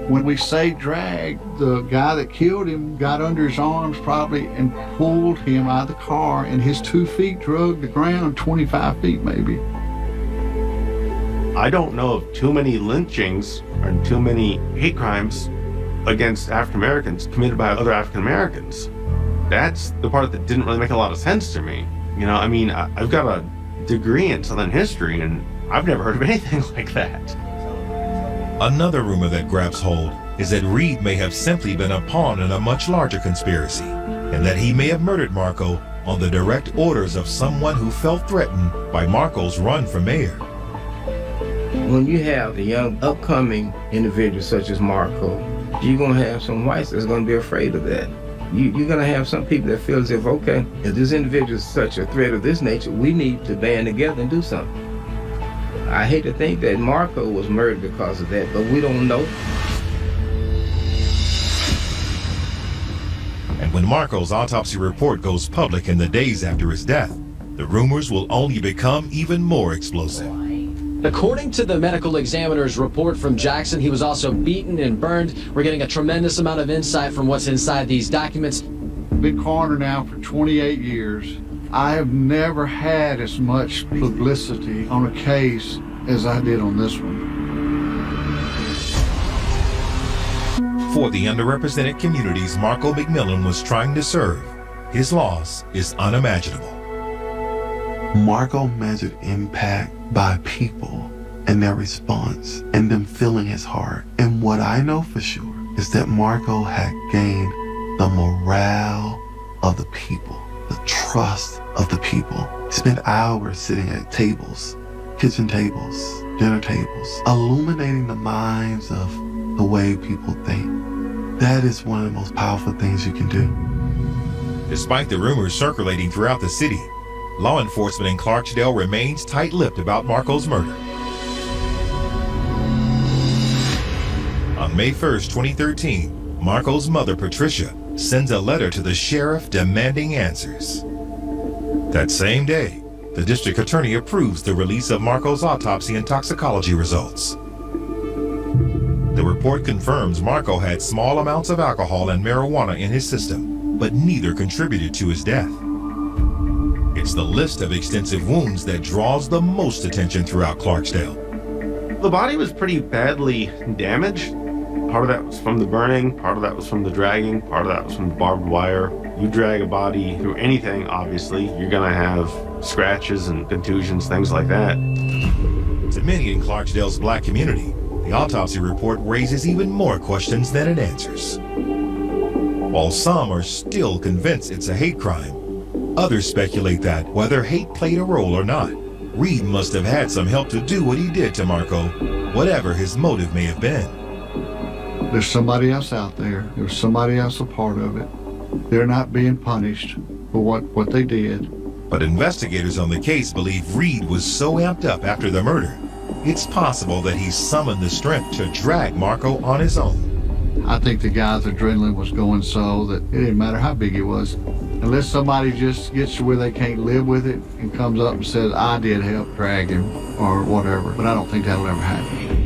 When we say drag, the guy that killed him got under his arms probably and pulled him out of the car, and his 2 feet drugged the ground 25 feet maybe. I don't know of too many lynchings or too many hate crimes against African Americans committed by other African Americans. That's the part that didn't really make a lot of sense to me. You know, I mean, I've got a degree in Southern history, and I've never heard of anything like that. Another rumor that grabs hold is that Reed may have simply been a pawn in a much larger conspiracy, and that he may have murdered Marco on the direct orders of someone who felt threatened by Marco's run for mayor. When you have a young, upcoming individual such as Marco, you're going to have some whites that's going to be afraid of that. You're going to have some people that feel as if, okay, if this individual is such a threat of this nature, we need to band together and do something. I hate to think that Marco was murdered because of that, but we don't know. And when Marco's autopsy report goes public in the days after his death, the rumors will only become even more explosive. According to the medical examiner's report from Jackson, he was also beaten and burned. We're getting a tremendous amount of insight from what's inside these documents. Been coroner now for 28 years. I have never had as much publicity on a case as I did on this one. For the underrepresented communities Marco McMillan was trying to serve, his loss is unimaginable. Marco measured impact by people and their response and them feeling his heart. And what I know for sure is that Marco had gained the morale of the people, the trust of the people. He spent hours sitting at tables, kitchen tables, dinner tables, illuminating the minds of the way people think. That is one of the most powerful things you can do. Despite the rumors circulating throughout the city, law enforcement in Clarksdale remains tight-lipped about Marco's murder. On May 1st, 2013, Marco's mother, Patricia, sends a letter to the sheriff demanding answers. That same day, the district attorney approves the release of Marco's autopsy and toxicology results. The report confirms Marco had small amounts of alcohol and marijuana in his system, but neither contributed to his death. It's the list of extensive wounds that draws the most attention throughout Clarksdale. The body was pretty badly damaged. Part of that was from the burning, part of that was from the dragging, part of that was from the barbed wire. You drag a body through anything, obviously, you're gonna have scratches and contusions, things like that. To many in Clarksdale's black community, the autopsy report raises even more questions than it answers. While some are still convinced it's a hate crime, others speculate that, whether hate played a role or not, Reed must have had some help to do what he did to Marco, whatever his motive may have been. There's somebody else out there. There's somebody else a part of it. They're not being punished for what they did. But investigators on the case believe Reed was so amped up after the murder, it's possible that he summoned the strength to drag Marco on his own. I think the guy's adrenaline was going so that it didn't matter how big he was. Unless somebody just gets to where they can't live with it and comes up and says, I did help drag him or whatever. But I don't think that'll ever happen.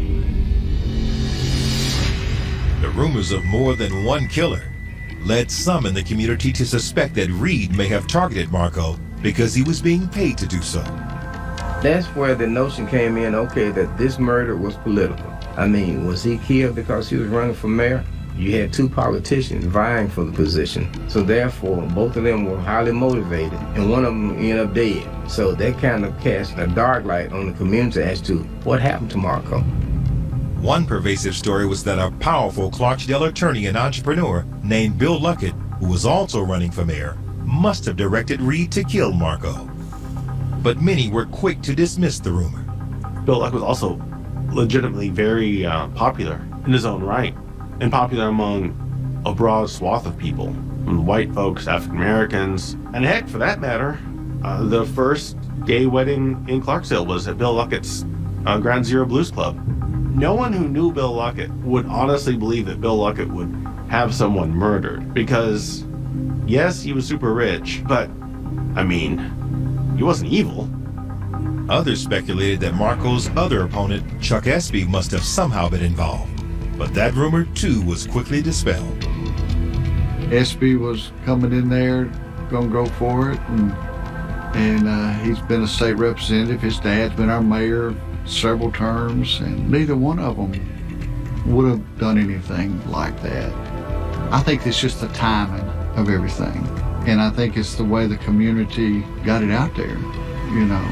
The rumors of more than one killer led some in the community to suspect that Reed may have targeted Marco because he was being paid to do so. That's where the notion came in, okay, that this murder was political. I mean, was he killed because he was running for mayor? You had two politicians vying for the position. So therefore, both of them were highly motivated, and one of them ended up dead. So that kind of cast a dark light on the community as to what happened to Marco. One pervasive story was that a powerful Clarksdale attorney and entrepreneur named Bill Luckett, who was also running for mayor, must have directed Reed to kill Marco. But many were quick to dismiss the rumor. Bill Luckett was also legitimately very popular in his own right, and popular among a broad swath of people, from white folks, African Americans, and heck, for that matter, the first gay wedding in Clarksdale was at Bill Luckett's Ground Zero Blues Club. No one who knew Bill Luckett would honestly believe that Bill Luckett would have someone murdered because, yes, he was super rich, but, I mean, he wasn't evil. Others speculated that Marco's other opponent, Chuck Espy, must have somehow been involved. But that rumor, too, was quickly dispelled. Espy was coming in there, gonna go for it, and he's been a state representative. His dad's been our mayor several terms, and neither one of them would have done anything like that. I think it's just the timing of everything, and I think it's the way the community got it out there, you know.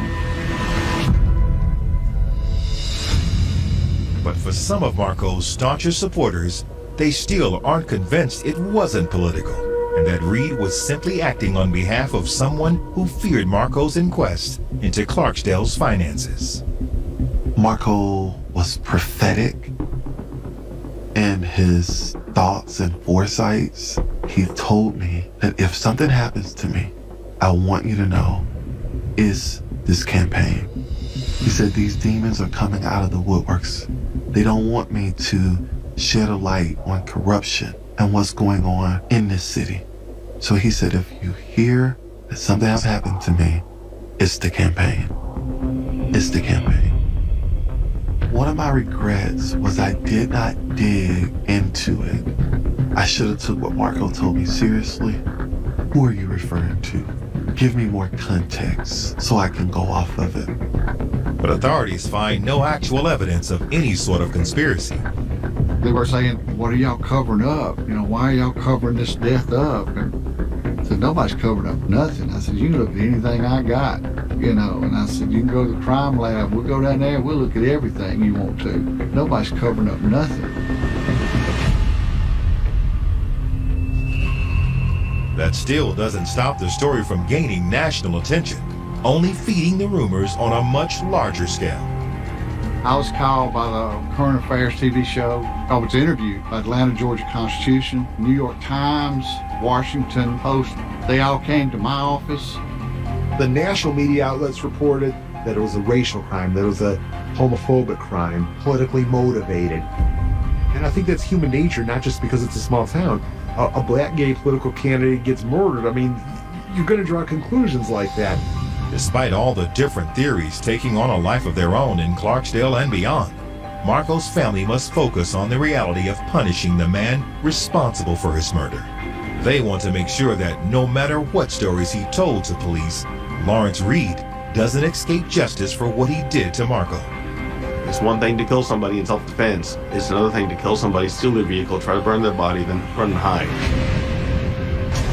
But for some of Marco's stauncher supporters, they still aren't convinced it wasn't political, and that Reed was simply acting on behalf of someone who feared Marco's inquest into Clarksdale's finances. Marco was prophetic in his thoughts and foresights. He told me that if something happens to me, I want you to know is this campaign. He said these demons are coming out of the woodworks. They don't want me to shed a light on corruption and what's going on in this city. So he said, if you hear that something has happened to me, it's the campaign. It's the campaign. One of my regrets was I did not dig into it. I should have took what Marco told me seriously. Who are you referring to? Give me more context so I can go off of it. But authorities find no actual evidence of any sort of conspiracy. They were saying, what are y'all covering up? You know, why are y'all covering this death up? And I said, nobody's covering up nothing. I said, you can look at anything I got, you know. And I said, you can go to the crime lab. We'll go down there and we'll look at everything you want to. Nobody's covering up nothing. That still doesn't stop the story from gaining national attention, only feeding the rumors on a much larger scale. I was called by the Current Affairs TV show. I was interviewed by Atlanta, Georgia Constitution, New York Times, Washington Post. They all came to my office. The national media outlets reported that it was a racial crime, that it was a homophobic crime, politically motivated. And I think that's human nature, not just because it's a small town. A black gay political candidate gets murdered. I mean, you're going to draw conclusions like that. Despite all the different theories taking on a life of their own in Clarksdale and beyond, Marco's family must focus on the reality of punishing the man responsible for his murder. They want to make sure that no matter what stories he told to police, Lawrence Reed doesn't escape justice for what he did to Marco. It's one thing to kill somebody in self-defense. It's another thing to kill somebody, steal their vehicle, try to burn their body, then run and hide.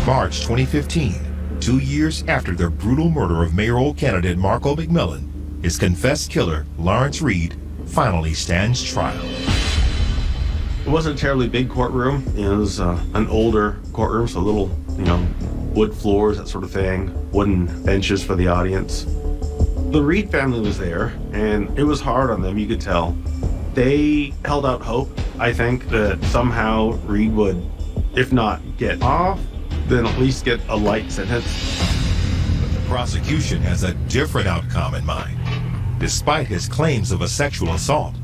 March 2015, 2 years after the brutal murder of mayoral candidate Marco McMillan, his confessed killer, Lawrence Reed, finally stands trial. It wasn't a terribly big courtroom. It was an older courtroom, so little, wood floors, that sort of thing, wooden benches for the audience. The Reed family was there, and it was hard on them, you could tell. They held out hope, I think, that somehow Reed would, if not get off, then at least get a light sentence. But the prosecution has a different outcome in mind. Despite his claims of a sexual assault,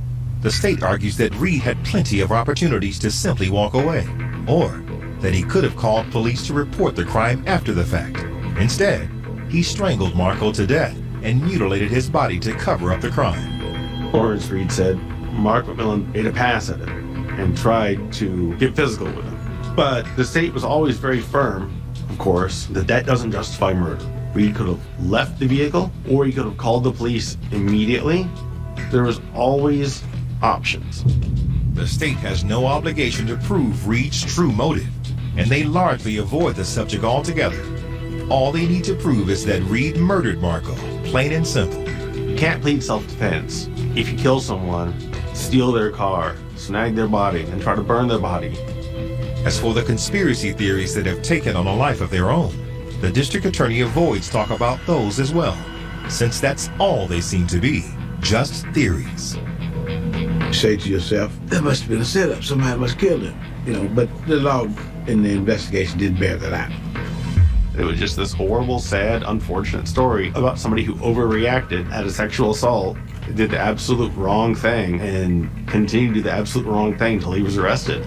the state argues that Reed had plenty of opportunities to simply walk away, or that he could have called police to report the crime after the fact. Instead, he strangled Marco to death and mutilated his body to cover up the crime. Lawrence Reed said Mark McMillan made a pass at him and tried to get physical with him. But the state was always very firm, of course, that doesn't justify murder. Reed could have left the vehicle, or he could have called the police immediately. There was always options. The state has no obligation to prove Reed's true motive, and they largely avoid the subject altogether. All they need to prove is that Reed murdered Marco, plain and simple. You can't plead self-defense. If you kill someone, steal their car, snag their body, and try to burn their body. As for the conspiracy theories that have taken on a life of their own, the district attorney avoids talk about those as well, since that's all they seem to be, just theories. You say to yourself, that must have been a setup, somebody must kill him, but the law in the investigation didn't bear that out. It was just this horrible, sad, unfortunate story about somebody who overreacted at a sexual assault, did the absolute wrong thing, and continued to do the absolute wrong thing until he was arrested.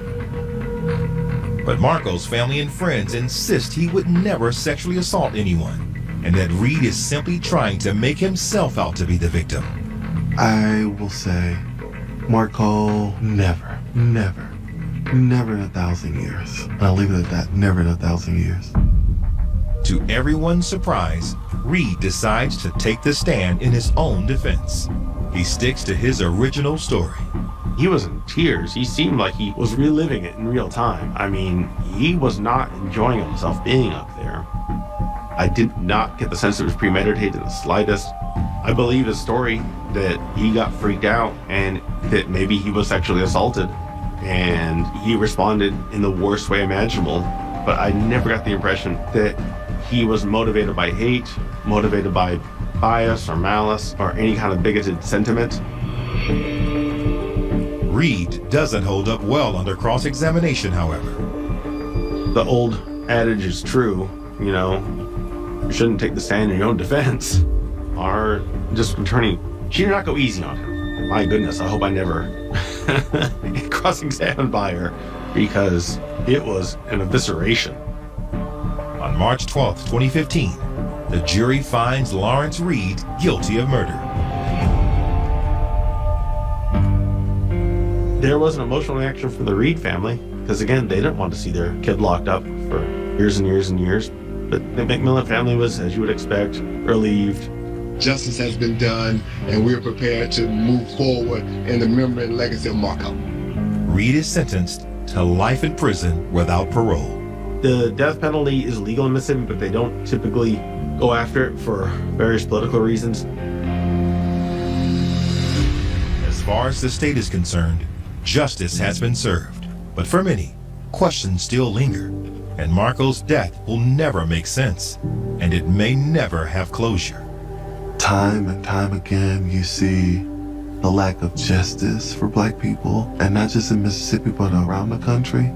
But Marco's family and friends insist he would never sexually assault anyone, and that Reed is simply trying to make himself out to be the victim. I will say, Marco, never in 1,000 years. And I'll leave it at that, never in 1,000 years. To everyone's surprise, Reed decides to take the stand in his own defense. He sticks to his original story. He was in tears. He seemed like he was reliving it in real time. I mean, he was not enjoying himself being up there. I did not get the sense it was premeditated in the slightest. I believe his story that he got freaked out and that maybe he was sexually assaulted and he responded in the worst way imaginable. But I never got the impression that he was motivated by hate, motivated by bias or malice or any kind of bigoted sentiment. Reed doesn't hold up well under cross-examination, however. The old adage is true, you know, you shouldn't take the stand in your own defense. Our district attorney, she did not go easy on him. My goodness, I hope I never cross-examined by her, because it was an evisceration. On March 12th, 2015, the jury finds Lawrence Reed guilty of murder. There was an emotional reaction from the Reed family, because again, they didn't want to see their kid locked up for years and years and years. But the McMillan family was, as you would expect, relieved. Justice has been done, and we're prepared to move forward in the memory and legacy of Marco. Reed is sentenced to life in prison without parole. The death penalty is legal in Mississippi, but they don't typically go after it for various political reasons. As far as the state is concerned, justice has been served. But for many, questions still linger, and Marco's death will never make sense, and it may never have closure. Time and time again, you see the lack of justice for Black people, and not just in Mississippi, but around the country.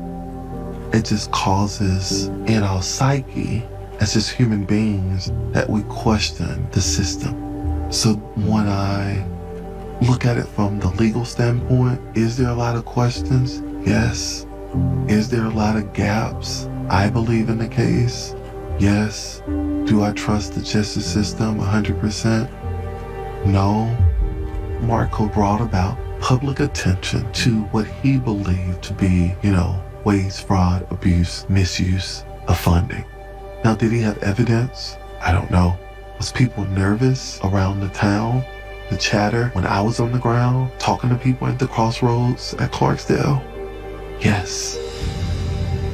It just causes in our psyche, as just human beings, that we question the system. So when I look at it from the legal standpoint, is there a lot of questions? Yes. Is there a lot of gaps? I believe in the case. Yes. Do I trust the justice system 100%? No. Marco brought about public attention to what he believed to be, waste, fraud, abuse, misuse of funding. Now, did he have evidence? I don't know. Was people nervous around the town? The chatter when I was on the ground, talking to people at the crossroads at Clarksdale? Yes.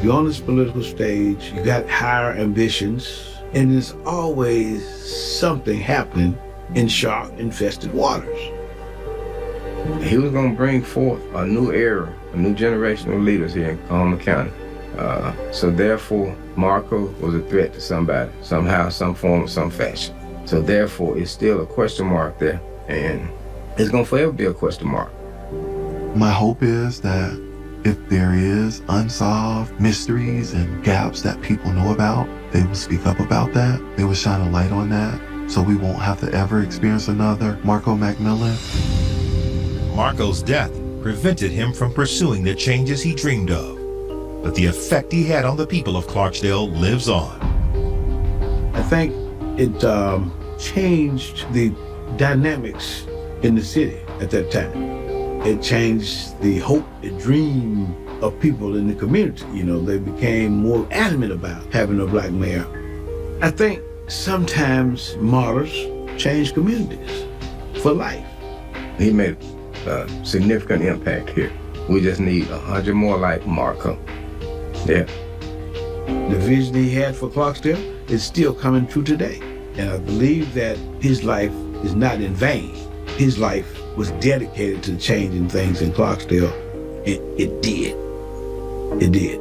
You're on this political stage, you got higher ambitions, and there's always something happening in shark-infested waters. He was going to bring forth a new era, a new generation of leaders here in Oklahoma County. So therefore, Marco was a threat to somebody, somehow, some form, or some fashion. So therefore, it's still a question mark there, and it's going to forever be a question mark. My hope is that if there is unsolved mysteries and gaps that people know about, they will speak up about that. They will shine a light on that, so we won't have to ever experience another Marco McMillan. Marco's death prevented him from pursuing the changes he dreamed of, but the effect he had on the people of Clarksdale lives on. I think it changed the dynamics in the city at that time. It changed the hope and dream of people in the community. They became more adamant about having a Black mayor. I think sometimes martyrs change communities for life. He made a significant impact here. We just need 100 more like Marco. Yeah. The vision he had for Clarksdale is still coming true today. And I believe that his life is not in vain. His life was dedicated to changing things in Clarksdale. It did. It did.